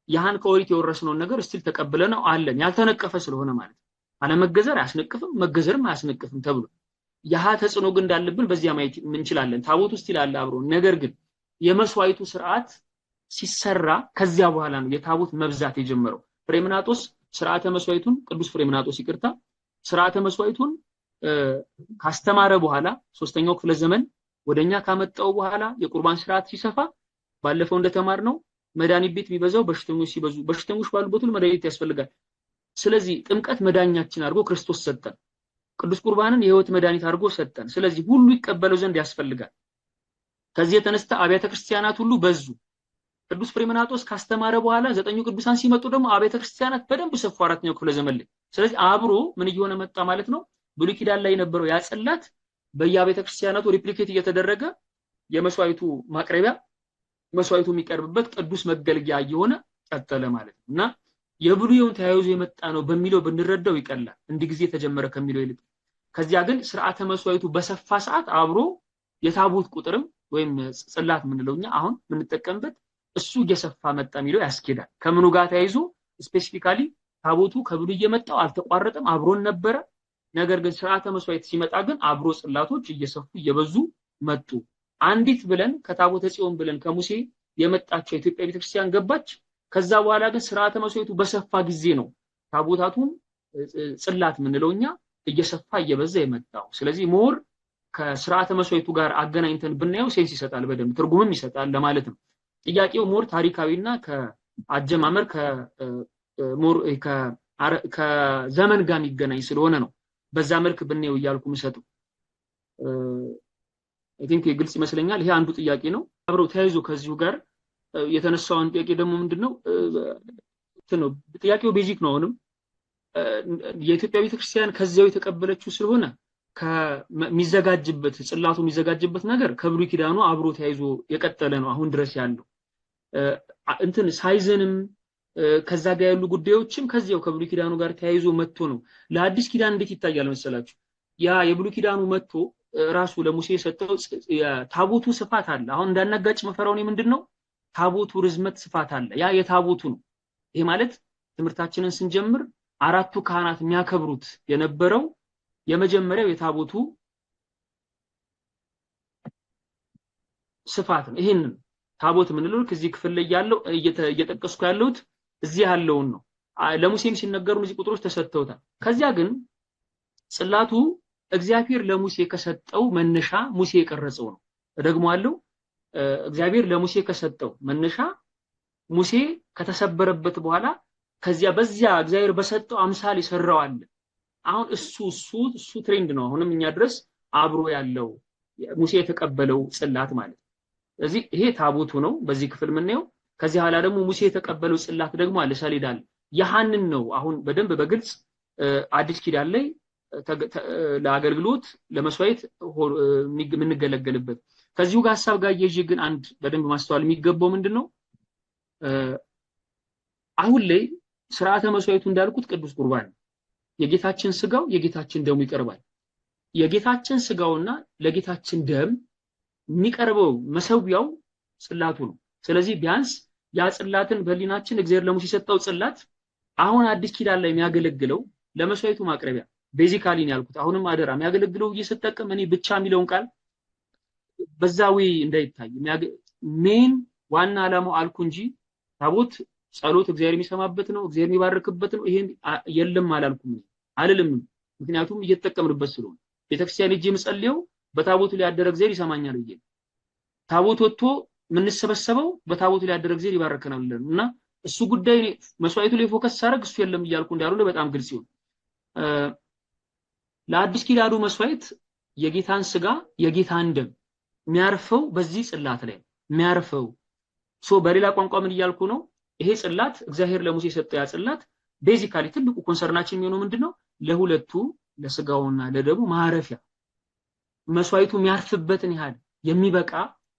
ያሃን ከኦሪት የወረስነው ነገር ስቲል ተቀበለነው አለን ያልተነቀፈ ስለሆነ ማለት አለመገዘር አያስነቅፍም መገዘርም አያስነቅፍም ተብሎ ያሃ ተጽኖ ግን እንዳለብን በዚያ ማየት እንችላለን ታቦቱ ስቲል አለ አብሮ ነገር ግን የመስዋዕቱ ስርዓት ሲሰራ ከዚያ በኋላ ነው የታቦት መብዛት የጀመረው ፍሬምናጦስ ስርዓተ መስዋዕቱን ቅዱስ ፍሬምናጦስ ይቅርታ ስርዓተ መስዋዕቱን ካስተማረ በኋላ 3ኛው ክፍለ ዘመን ወደኛ ካመጣው በኋላ የቁርባን ስርዓት ሲሰፋ ባለፈው እንደተማርነው መድኃኒት ቤት ቢበዛው በሽተኞች ሲበዙ በሽተኞች ባሉበት ሁሉ መድኃኒት ያስፈልጋል ስለዚህ ጥምቀት መዳኛችን አድርጎ ክርስቶስ ሰጠን ቅዱስ ቁርባንን የህይወት መድኃኒት አድርጎ ሰጠን ስለዚህ ሁሉ ይቀበለው ዘንድ ያስፈልጋል ከዚህ የተነስተ አብያተ ክርስቲያናት ሁሉ በዙ ቅዱስ ፍሬምናጦስ ካስተማረ በኋላ 9ኙ ቅዱሳን ሲመጡ ደግሞ አብያተ ክርስቲያናት በደንብ ሰፉ 4ኛው ክፍለ ዘመን ላይ ስለዚህ አብሮ ምን እየሆነ መጣ ማለት ነው ብሉይ ኪዳን ላይ የነበረው ያጸላት በየአብያተ ክርስቲያናቱ ሪፕሊኬት እየተደረገ የመስዋዕቱ ማቅረቢያ መስዋዕቱ የሚቀርብበት ቅዱስ መገልገያ እየሆነ ቀጠለ ማለት ነውና የብሉይውን ተያይዞ የመጣ ነው በሚለው ብንረዳው ይቀላል እንዲህ ጊዜ ተጀመረ ከሚለው ይልቅ ከዚያ ግን ስርዓተ መስዋዕቱ በሰፋ ሰዓት አብሮ የታቦት ቁጥርም ወይም ጽላት ምንለውኛ አሁን ምንጠቀምበት እሱ እየሰፋ መጣ የሚለው ያስኬዳል ከምኑ ጋር ተያይዞ ስፔሲፊካሊ ታቦቱ ከብሉይ የመጣው አልተቋረጠም አብሮን ነበረ ነገር ግን ስርዓተ መስዋዕት ሲመጣ ግን አብሮ ጽላቶች እየሰፉ እየበዙ መጡ አንዲት ብለን ከታቦተ ጽዮን ብለን ከሙሴ የመጣቸው ኢትዮጵያ ቤተክርስቲያን ገባች ከዛ በኋላ ግን ስርዓተ መስዋዕቱ በሰፋ ጊዜ ነው ታቦታቱን ጽላት ምንለውኛ እየሰፋ እየበዛ የመጣው ስለዚህ ሞር ከስርዓተ መስዋዕቱ ጋር አገናኝተን ብናየው ሴንስ ይሰጣል በደንብ ትርጉምም ይሰጣል ለማለት ነው ጥያቄው ሞር ታሪካዊና ከአጀማመር ከሞር ከዘመን ጋር የሚገናኝ ስለሆነ ነው በዛ መልክ ብናየው ይያልኩ መስጠው አይ ቲንክ ግልጽ ይመስለኛል። ይሄ አንዱ ጥያቄ ነው። አብረው ተያይዞ ከዚሁ ጋር የተነሳውን ጥያቄ ደግሞ ምንድነው ነው ጥያቄው ቤዚክ ነው። አሁንም የኢትዮጵያ ቤተክርስቲያን ከዚያው የተቀበለችው ስለሆነ ከሚዘጋጅበት ጽላቱ የሚዘጋጅበት ነገር ከብሉይ ኪዳኑ አብሮ ተያይዞ የቀጠለ ነው አሁን ድረስ ያለው እንትን ሳይዘንም ከዛ ጋር ያሉ ጉዳዮችም ከዚያው ከብሉይ ኪዳኑ ጋር ተያይዞ መጥቶ ነው። ለአዲስ ኪዳን እንዴት ይታያል መሰላችሁ? ያ የብሉይ ኪዳኑ መጥቶ ራሱ ለሙሴ የሰጠው ታቦቱ ስፋት አለ። አሁን እንዳናጋጭ መፈራው ነው ምንድነው ታቦቱ ርዝመት ስፋት አለ። ያ የታቦቱ ነው። ይሄ ማለት ትምህርታችንን ስንጀምር አራቱ ካህናት የሚያከብሩት የነበረው የመጀመሪያው የታቦቱ ስፋት ነው። ይሄን ታቦት ምንለው ከዚህ ክፍል ላይ ያለው እየተጠቀስኩ ያለውት እዚህ ያለውን ነው። ለሙሴም ሲነገሩ እነዚህ ቁጥሮች ተሰጥተውታል። ከዚያ ግን ጽላቱ እግዚአብሔር ለሙሴ ከሰጠው መነሻ ሙሴ የቀረጸው ነው። ደግሞ አለው እግዚአብሔር ለሙሴ ከሰጠው መነሻ ሙሴ ከተሰበረበት በኋላ ከዚያ በዚያ እግዚአብሔር በሰጠው አምሳል ይሰራው አለ። አሁን እሱ ትሬንድ ነው አሁንም እኛ ድረስ አብሮ ያለው ሙሴ የተቀበለው ጽላት ማለት። ስለዚህ ይሄ ታቦቱ ነው በዚህ ክፍል ምንየው። ከዚህ ኋላ ደግሞ ሙሴ የተቀበለው ጽላት ደግሞ አለ ሰሌዳል ያሃንን ነው አሁን በደንብ በግልጽ አዲስ ኪዳን ላይ ለአገልግሎት ለመስዋዕት የምንገለገልበት። ከዚሁ ጋር ሐሳብ ጋር ይዤ ግን አንድ በደንብ ማስተዋል የሚገባው ምንድነው አሁን ላይ ስርዓተ መስዋዕቱ እንዳልኩት ቅዱስ ቁርባን የጌታችን ስጋው የጌታችን ደሙ ይቀርባል። የጌታችን ስጋውና ለጌታችን ደም የሚቀርበው መሰዊያው ጽላቱ ነው። ስለዚህ ቢያንስ ያ ጽላትን በሊናችን እግዚአብሔር ለሙሴ የሰጠው ጽላት አሁን አዲስ ኪዳን ላይ የሚያገለግለው ለመስዋዕቱ ማቅረቢያ ቤዚካሊ ነው ያልኩት። አሁንም አደራ የሚያገለግለው እየሰጠቀም እኔ ብቻ የሚለውን ቃል በዛው እንዳይታይ ሜን ዋና ዓላማው አልኩ እንጂ ታቦት ጸሎት እግዚአብሔር የሚሰማበት ነው፣ እግዚአብሔር የሚባርክበት ነው። ይሄን የለም አላልኩም አልልም። ምክንያቱም እየተጠቀምንበት ስለሆነ ቤተክርስቲያን እጄ የምጸልየው በታቦቱ ላይ ያደረ እግዚአብሔር ይሰማኛል ብዬ ታቦት ወጥቶ የምንሰበሰበው በታቦቱ ላይ ያደረ እግዚአብሔር ይባርከናል እና እሱ ጉዳይ መስዋዕቱ ላይ ፎከስ ሳደርግ እሱ የለም እያልኩ እንዳልሆነ በጣም ግልጽ ይሁን። ለአዲስ ኪዳኑ መስዋዕት የጌታን ስጋ የጌታን ደም የሚያርፈው በዚህ ጽላት ላይ የሚያርፈው በሌላ ቋንቋ ምን እያልኩ ነው? ይሄ ጽላት እግዚአብሔር ለሙሴ የሰጠው ያ ጽላት ቤዚካሊ ትልቁ ኮንሰርናችን የሚሆነው ምንድነው ለሁለቱ ለስጋውና ለደሙ ማረፊያ መስዋዕቱ የሚያርፍበትን ያህል የሚበቃ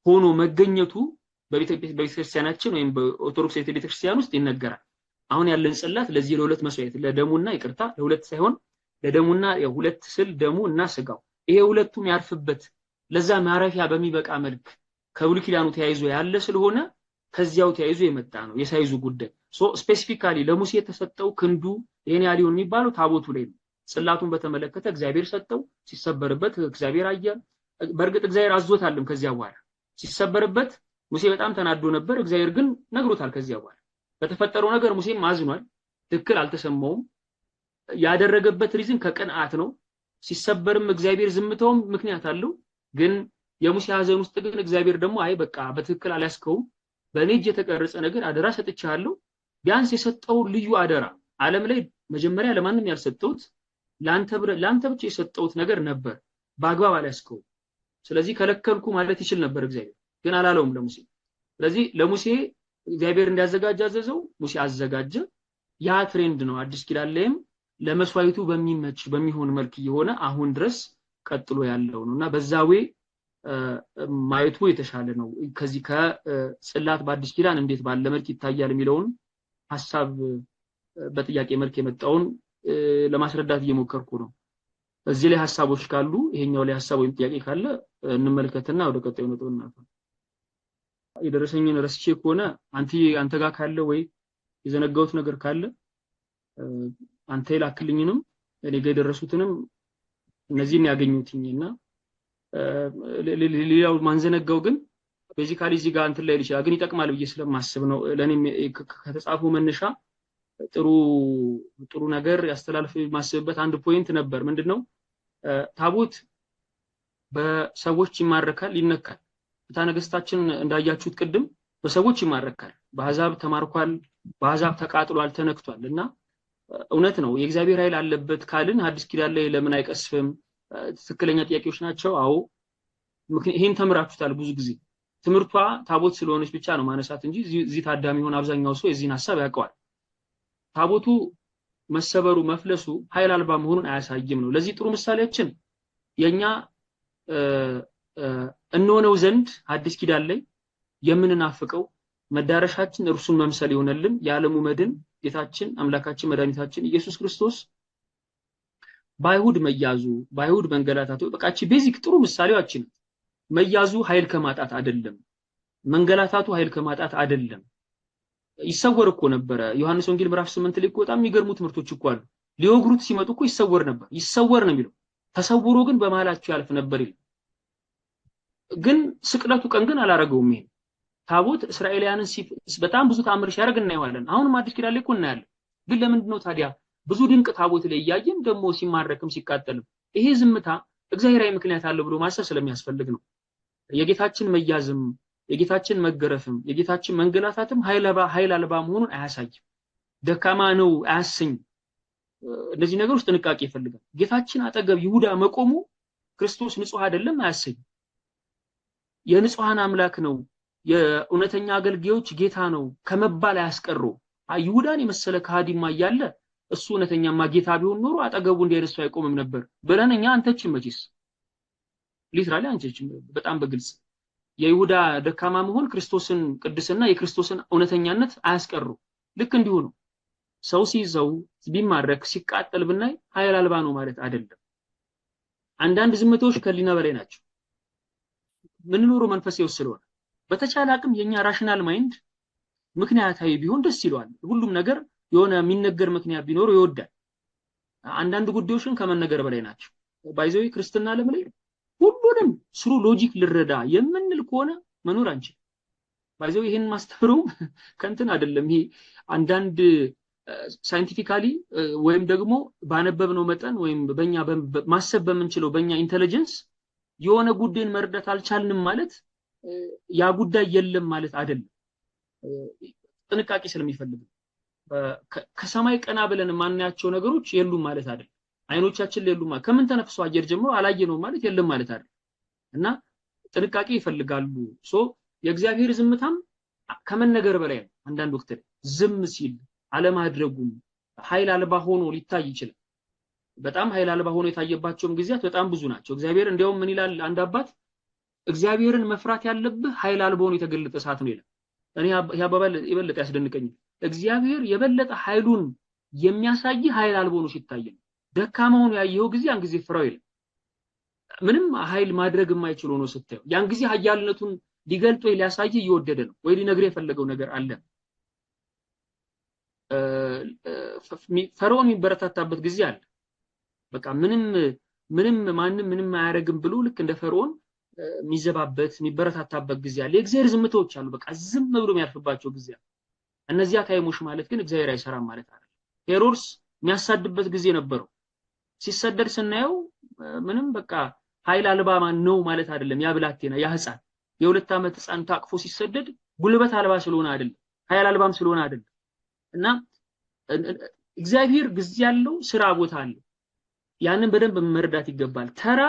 ሆኖ መገኘቱ በቤተክርስቲያናችን ወይም በኦርቶዶክስ ቤተክርስቲያን ውስጥ ይነገራል። አሁን ያለን ጽላት ለዚህ ለሁለት መስዋዕት ለደሙና ይቅርታ ለሁለት ሳይሆን ለደሙና የሁለት ስል ደሙ እና ስጋው ይሄ ሁለቱም ያርፍበት ለዛ ማረፊያ በሚበቃ መልክ ከብሉይ ኪዳኑ ተያይዞ ያለ ስለሆነ ከዚያው ተያይዞ የመጣ ነው የሳይዙ ጉዳይ። ስፔሲፊካሊ ለሙሴ የተሰጠው ክንዱ ይሄን ያሊውን የሚባለው ታቦቱ ላይ ነው። ጽላቱን በተመለከተ እግዚአብሔር ሰጠው ሲሰበርበት እግዚአብሔር አየ። በእርግጥ እግዚአብሔር አዞታልም ከዚያ በኋላ ሲሰበርበት ሙሴ በጣም ተናዶ ነበር። እግዚአብሔር ግን ነግሮታል። ከዚያ በኋላ በተፈጠረው ነገር ሙሴም አዝኗል። ትክክል አልተሰማውም። ያደረገበት ሪዝን ከቅንዓት ነው። ሲሰበርም እግዚአብሔር ዝምታውም ምክንያት አለው። ግን የሙሴ ሐዘን ውስጥ ግን እግዚአብሔር ደግሞ አይ በቃ በትክክል አላስከውም በእኔ እጅ የተቀረጸ ነገር አደራ ሰጥቻለሁ። ቢያንስ የሰጠው ልዩ አደራ ዓለም ላይ መጀመሪያ ለማንም ያልሰጠውት ላንተ ብቻ የሰጠውት ነገር ነበር በአግባብ አላስከው። ስለዚህ ከለከልኩ ማለት ይችል ነበር እግዚአብሔር ግን አላለውም ለሙሴ። ስለዚህ ለሙሴ እግዚአብሔር እንዲያዘጋጅ አዘዘው። ሙሴ አዘጋጀ። ያ ትሬንድ ነው አዲስ ኪዳን ላይም ለመስዋዕቱ በሚመች በሚሆን መልክ የሆነ አሁን ድረስ ቀጥሎ ያለው ነውና በዛው ማየቱ የተሻለ ነው። ከዚህ ከጽላት በአዲስ ኪዳን እንዴት ባለ መልክ ይታያል የሚለውን ሐሳብ በጥያቄ መልክ የመጣውን ለማስረዳት እየሞከርኩ ነው። እዚህ ላይ ሐሳቦች ካሉ ይሄኛው ላይ ሐሳብ ወይም ጥያቄ ካለ እንመልከትና ወደ ቀጣዩ ነጥብ እናልፋለን። የደረሰኝን ረስቼ ከሆነ አንተ ጋር ካለ ወይ የዘነጋውት ነገር ካለ አንተ ይላክልኝንም እኔ ጋር የደረሱትንም እነዚህን ያገኙትኝና ሌላው ማንዘነጋው ግን ቤዚካሊ እዚህ ጋር እንትን ላይ ይችላል ግን ይጠቅማል ብዬ ስለማስብ ነው። ለኔም ከተጻፈው መነሻ ጥሩ ነገር ያስተላልፍ ማስበበት አንድ ፖይንት ነበር። ምንድነው ታቦት በሰዎች ይማረካል ይነካል። ፍትሐ ነገሥታችን እንዳያችሁት ቅድም በሰዎች ይማረካል። በአሕዛብ ተማርኳል፣ በአሕዛብ ተቃጥሏል፣ ተነክቷል እና እውነት ነው የእግዚአብሔር ኃይል አለበት ካልን አዲስ ኪዳን ላይ ለምን አይቀስፍም? ትክክለኛ ጥያቄዎች ናቸው። አዎ ይሄን ተምራችሁታል ብዙ ጊዜ ትምርቷ ታቦት ስለሆነች ብቻ ነው ማነሳት እንጂ እዚህ ታዳሚ ሆነ አብዛኛው ሰው የዚህን ሐሳብ ያውቀዋል ታቦቱ መሰበሩ መፍለሱ ኃይል አልባ መሆኑን አያሳይም ነው ለዚህ ጥሩ ምሳሌያችን የኛ እንሆነው ዘንድ አዲስ ኪዳን ላይ የምንናፍቀው መዳረሻችን እርሱን መምሰል ይሆነልን የዓለሙ መድን ጌታችን አምላካችን መድኃኒታችን ኢየሱስ ክርስቶስ ባይሁድ መያዙ ባይሁድ መንገላታቱ በቃቺ ቤዚክ ጥሩ ምሳሌያችን መያዙ ኃይል ከማጣት አይደለም መንገላታቱ ኃይል ከማጣት አይደለም ይሰወር እኮ ነበር ዮሐንስ ወንጌል ምዕራፍ 8 ላይ በጣም የሚገርሙ ትምህርቶች እኮ አሉ ሊወግሩት ሲመጡ እኮ ይሰወር ነበር ይሰወር ነው የሚለው ተሰውሮ ግን በመሃላቸው ያልፍ ነበር ይላል ግን ስቅለቱ ቀን ግን አላረገውም ይሄ ታቦት እስራኤላውያንን በጣም ብዙ ተአምር ሲያደርግ እናየዋለን አሁንም አዲስ ኪዳን ላይ እኮ እናያለን ግን ለምንድነው ታዲያ ብዙ ድንቅ ታቦት ላይ ያያየን ደግሞ ሲማረክም ሲቃጠልም ይሄ ዝምታ እግዚአብሔራዊ ምክንያት አለ ብሎ ማሰብ ስለሚያስፈልግ ነው የጌታችን መያዝም የጌታችን መገረፍም የጌታችን መንገላታትም ኃይል አልባ መሆኑን አያሳይም ደካማ ነው አያሰኝ እነዚህ ነገሮች ጥንቃቄ ይፈልጋል ጌታችን አጠገብ ይሁዳ መቆሙ ክርስቶስ ንጹህ አይደለም አያሰኝ የንጹሃን አምላክ ነው የእውነተኛ አገልጋዮች ጌታ ነው ከመባል አያስቀሩ ይሁዳን የመሰለ ከሃዲማ ያያለ እሱ እውነተኛማ ጌታ ቢሆን ኖሮ አጠገቡ እንደርሱ አይቆምም ነበር በለነኛ አንተችም መጪስ ሊትራሊ አንተችም በጣም በግልጽ የይሁዳ ደካማ መሆን ክርስቶስን ቅድስና የክርስቶስን እውነተኛነት አያስቀሩ ልክ እንዲሁ ነው ሰው ሲይዘው ቢማረክ ሲቃጠል ብናይ ኃይል አልባ ነው ማለት አይደለም አንዳንድ ዝምቶች ከሊና በላይ ናቸው ምን ኖሮ መንፈስ ይወስለዋል በተቻለ አቅም የኛ ራሽናል ማይንድ ምክንያታዊ ቢሆን ደስ ይለዋል ሁሉም ነገር የሆነ የሚነገር ምክንያት ቢኖር ይወዳል አንዳንድ ጉዳዮችን ከመነገር በላይ ናቸው ባይዘው ክርስትና ለምን ሁሉንም ስሩ ሎጂክ ልረዳ የምንል ከሆነ መኖር አንችል ባይዘው ይሄን ማስተምረው ከንትን አይደለም ይሄ አንዳንድ ሳይንቲፊካሊ ወይም ደግሞ ባነበብነው መጠን ወይም በእኛ ማሰብ በመንችለው በእኛ ኢንተለጀንስ የሆነ ጉዳይን መረዳት አልቻልንም ማለት ያ ጉዳይ የለም ማለት አይደለም ጥንቃቄ ስለሚፈልግ ከሰማይ ቀና ብለን ማንያቸው ነገሮች የሉም ማለት አይደለም አይኖቻችን ላይ የሉም ከምን ተነፍሶ አየር ጀምሮ አላየነው ማለት የለም ማለት አይደለም እና ጥንቃቄ ይፈልጋሉ የእግዚአብሔር ዝምታም ከመነገር በላይ ነው አንዳንድ ወቅት ዝም ሲል አለማድረጉም ኃይል አልባ ሆኖ ሊታይ ይችላል በጣም ኃይል አልባ ሆኖ የታየባቸውም ጊዜያት በጣም ብዙ ናቸው እግዚአብሔር እንዲያው ምን ይላል አንድ አባት እግዚአብሔርን መፍራት ያለብህ ኃይል አልባ ሆኖ የተገለጠ ሰዓት ነው ይላል እኔ ያባባል ይበልጥ ያስደንቀኝ እግዚአብሔር የበለጠ ኃይሉን የሚያሳይ ኃይል አልባ ሆኖ ሲታይ ደካማውን ያየው ጊዜ ያን ጊዜ ፍራው ይላል ምንም ኃይል ማድረግ የማይችል ሆኖ ስታየው ያን ጊዜ ኃያልነቱን ሊገልጥ ወይ ሊያሳይ ይወደደ ነው ወይ ሊነግር የፈለገው ነገር አለ ፈርዖን የሚበረታታበት ጊዜ አለ በቃ ምንም ማንንም ምንም አያረግም ብሎ ልክ እንደ ፈርዖን የሚዘባበት የሚበረታታበት ጊዜ አለ የእግዚአብሔር ዝምታዎች አሉ በቃ ዝም ብሎ የሚያርፍባቸው ጊዜ አለ እነዚያ ታይሞሽ ማለት ግን እግዚአብሔር አይሰራም ማለት አይደለም ሄሮድስ የሚያሳድበት ጊዜ ነበረው ሲሰደድ ስናየው ምንም በቃ ኃይል አልባ ነው ማለት አይደለም ያ ብላቴና ያ ህፃን የሁለት ዓመት ህፃን ታቅፎ ሲሰደድ ጉልበት አልባ ስለሆነ አይደለም ኃይል አልባም ስለሆነ አይደለም እና እግዚአብሔር ጊዜ ያለው ስራ ቦታ አለ ያንን በደንብ መረዳት ይገባል ተራ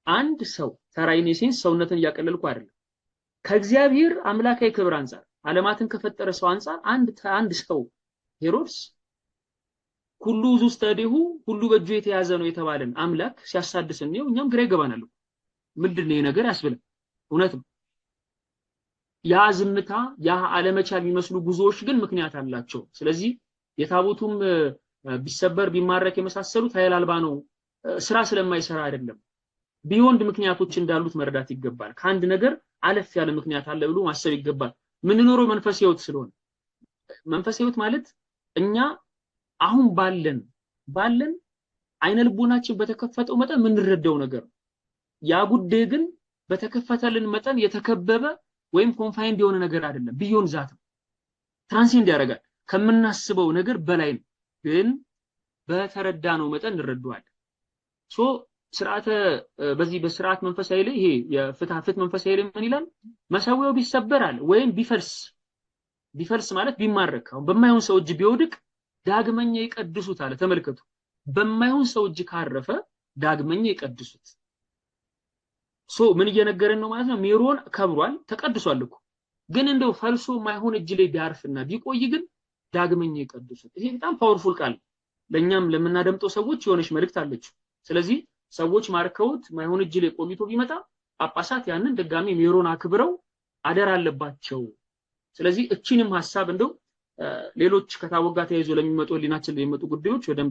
አንድ ሰው ተራ ኢኔሴንስ ሰውነትን ያቀለልኩ አይደለም ከእግዚአብሔር አምላካዊ ክብር አንፃር ዓለማትን ከፈጠረ ሰው አንፃር አንድ ሰው ሄሮድስ ሁሉ ዙስተዲሁ ሁሉ በእጁ የተያዘ ነው የተባለን አምላክ ሲያሳድስ ነው እኛም ግራ ይገባናል ምንድነው ይሄ ነገር ያስብላል እውነት ነው ያ ዝምታ ያ ዓለመቻል የሚመስሉ ጉዞዎች ግን ምክንያት አላቸው ስለዚህ የታቦቱም ቢሰበር ቢማረክ የመሳሰሉት ኃይል አልባ ነው ስራ ስለማይሰራ አይደለም ቢዮንድ ምክንያቶች እንዳሉት መረዳት ይገባል ከአንድ ነገር አለፍ ያለ ምክንያት አለ ብሎ ማሰብ ይገባል ምን ኖሮ መንፈስ ህይወት ስለሆነ መንፈስ ህይወት ማለት እኛ አሁን ባለን አይነ ልቦናችን በተከፈተው መጠን ምን ረዳው ነገር ያ ጉዳይ ግን በተከፈተልን መጠን የተከበበ ወይም ኮንፋይንድ የሆነ ነገር አይደለም ቢዮን ዛት ትራንሴንድ ያደርጋል ከምናስበው ነገር በላይ ነው ግን በተረዳነው መጠን እንረዳዋለን ስርዓተ በዚህ በስርዓት መንፈሳዊ ላይ ይሄ የፍትሐፍት መንፈሳዊ ላይ ምን ይላል መሰዊያው ቢሰበራል ወይም ቢፈልስ ማለት ቢማረክ አሁን በማይሆን ሰው እጅ ቢወድቅ ዳግመኛ ይቀድሱት አለ ተመልከቱ በማይሆን ሰው እጅ ካረፈ ዳግመኛ ይቀድሱት ምን እየነገረን ነው ማለት ነው? ሜሮን ከብሯል ተቀድሷል እኮ ግን እንደው ፈልሶ ማይሆን እጅ ላይ ቢያርፍና ቢቆይ ግን ዳግመኛ ይቀድሱት። ይሄ በጣም ፓወርፉል ቃል ለኛም ለምናደምጠው ሰዎች የሆነች መልእክት አለች። ስለዚህ ሰዎች ማርከውት ማይሆን እጅ ላይ ቆይቶ ቢመጣ ጳጳሳት ያንን ድጋሚ ሜሮን አክብረው አደር አለባቸው። ስለዚህ እቺንም ሐሳብ እንደው ሌሎች ከታወጋ ተያይዞ ለሚመጡ ሊናችን ለሚመጡ ጉዳዮች ወደም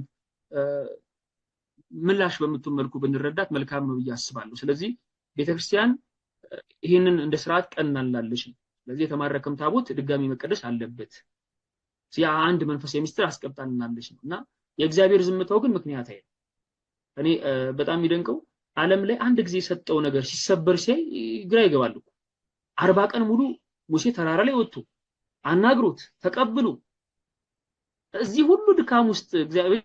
ምላሽ በምትመልኩ ብንረዳት መልካም ነው ብዬ አስባለሁ። ስለዚህ ቤተክርስቲያን ይሄንን እንደ ስርዓት ቀናላለች። ስለዚህ የተማረከም ታቦት ድጋሚ መቀደስ አለበት። ያ አንድ መንፈሳዊ ሚስጥር አስቀምጣልናለች ነውና የእግዚአብሔር ዝምታው ግን ምክንያት አይደለም። እኔ በጣም የሚደንቀው ዓለም ላይ አንድ ጊዜ የሰጠው ነገር ሲሰበር ሲያይ ግራ ይገባል እኮ 40 ቀን ሙሉ ሙሴ ተራራ ላይ ወጥቶ አናግሮት ተቀብሎ እዚህ ሁሉ ድካም ውስጥ እግዚአብሔር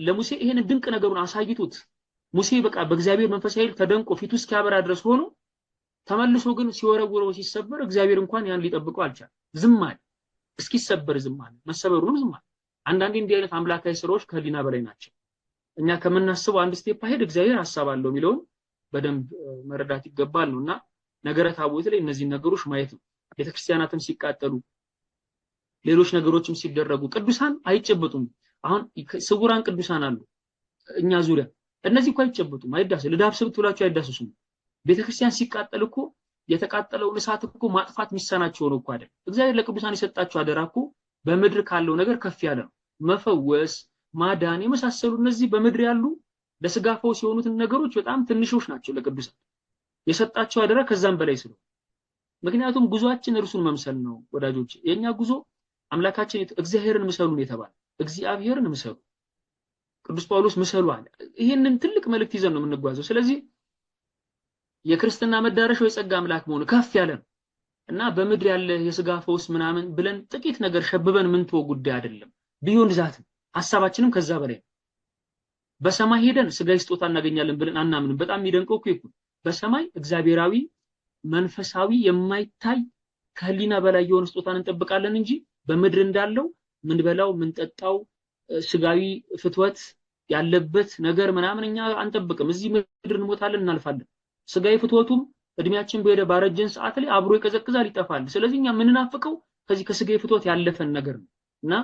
ለሙሴ ይሄን ድንቅ ነገሩን አሳይቶት ሙሴ በቃ በእግዚአብሔር መንፈስ ኃይል ተደንቆ ፊቱ እስኪያበራ ድረስ ሆኖ ተመልሶ ግን ሲወረወረው ሲሰበር እግዚአብሔር እንኳን ያን ሊጠብቀው አልቻለም። ዝም አለ። እስኪሰበር ዝም አለ። መሰበሩንም ዝም አለ። አንዳንዴ እንዲህ አይነት አምላካዊ ስራዎች ከህሊና በላይ ናቸው። እኛ ከምናስበው አንድ ስቴፕ አሄድ እግዚአብሔር ሐሳብ አለው የሚለውን በደንብ መረዳት ይገባል ነውና ነገረ ታቦት ላይ እነዚህ ነገሮች ማየት ነው። ቤተክርስቲያናትም ሲቃጠሉ ሌሎች ነገሮችም ሲደረጉ ቅዱሳን አይጨበጡም። አሁን ስውራን ቅዱሳን አሉ እኛ ዙሪያ እነዚህ እኮ አይጨበጡም፣ አይዳሰሱ ለዳብሰብ ትብላችሁ አይዳሰሱም። ቤተክርስቲያን ሲቃጠል እኮ የተቃጠለውን እሳት እኮ ማጥፋት ሚሳናቸው ነው እኮ አይደል? እግዚአብሔር ለቅዱሳን የሰጣቸው አደራ እኮ በምድር ካለው ነገር ከፍ ያለ ነው። መፈወስ፣ ማዳን የመሳሰሉ እነዚህ በምድር ያሉ ለስጋ ፈውስ የሆኑትን ነገሮች በጣም ትንሾች ናቸው ለቅዱሳን የሰጣቸው አደራ ከዛም በላይ ስለሆነ። ምክንያቱም ጉዟችን እርሱን መምሰል ነው ወዳጆች። የኛ ጉዞ አምላካችን እግዚአብሔርን ምሰሉን የተባለ እግዚአብሔርን ምሰሉ ቅዱስ ጳውሎስ ምሰሉ አለ። ይሄንን ትልቅ መልእክት ይዘን ነው የምንጓዘው። ስለዚህ የክርስትና መዳረሻው የጸጋ አምላክ መሆኑ ከፍ ያለ ነው እና በምድር ያለ የስጋ ፈውስ ምናምን ብለን ጥቂት ነገር ሸብበን ምን ተው ጉዳይ አይደለም። ቢዮንድ ዛት ሐሳባችንም ከዛ በላይ ነው። በሰማይ ሄደን ስጋዊ ስጦታ እናገኛለን ብለን አናምንም። በጣም የሚደንቀው እኮ ይኩን በሰማይ እግዚአብሔራዊ መንፈሳዊ የማይታይ ከህሊና በላይ የሆነ ስጦታን እንጠብቃለን እንጂ በምድር እንዳለው ምን በላው ምን ጠጣው ስጋዊ ፍትወት ያለበት ነገር ምናምን እኛ አንጠብቅም። እዚህ ምድር እንሞታለን እናልፋለን። ስጋዊ ፍትወቱም እድሜያችን በሄደ ባረጀን ሰዓት ላይ አብሮ ይቀዘቅዛል ይጠፋል። ስለዚህ እኛ ምንናፍቀው ከዚህ ከስጋዊ ፍትወት ያለፈን ነገር ነውና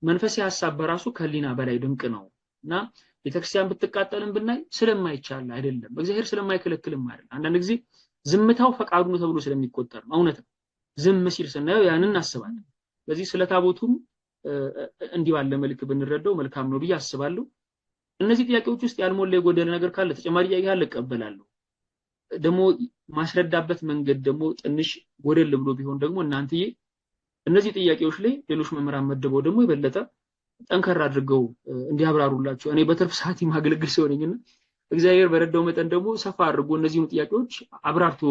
መንፈሳዊ ሐሳብ በራሱ ከህሊና በላይ ድንቅ ነውና ቤተክርስቲያን ብትቃጠልም ብናይ ስለማይቻል አይደለም፣ እግዚአብሔር ስለማይከለክልም አይደለም። አንዳንድ ጊዜ ዝምታው ፈቃዱ ነው ተብሎ ስለሚቆጠር ነው። እውነት ዝም ሲል ስናየው ያንን እናስባለን። ስለዚህ ስለ ታቦቱም እንዲህ ባለ መልክ ብንረዳው መልካም ነው ብዬ አስባለሁ። እነዚህ ጥያቄዎች ውስጥ ያልሞላ የጎደለ ነገር ካለ ተጨማሪ ጥያቄ ካለ እቀበላለሁ። ደግሞ ማስረዳበት መንገድ ደግሞ ትንሽ ጎደል ብሎ ቢሆን ደግሞ እናንተዬ እነዚህ ጥያቄዎች ላይ ሌሎች መምህራን መድበው ደግሞ የበለጠ ጠንከር አድርገው እንዲያብራሩላችሁ እኔ በትርፍ ሰዓት ማገልግል ሰው ነኝና እግዚአብሔር በረዳው መጠን ደግሞ ሰፋ አድርጎ እነዚህን ጥያቄዎች አብራርቶ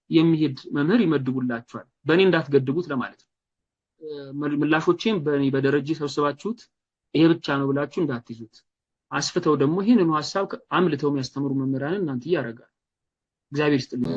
የሚሄድ መምህር ይመድቡላችኋል። በእኔ እንዳትገድቡት ለማለት ነው። ምላሾቼም በእኔ በደረጃ ሰብስባችሁት ይሄ ብቻ ነው ብላችሁ እንዳትይዙት። አስፍተው ደግሞ ይሄንን ሐሳብ አምልተው የሚያስተምሩ መምህራንን እናንተ ያረጋል። እግዚአብሔር ይስጥልኝ።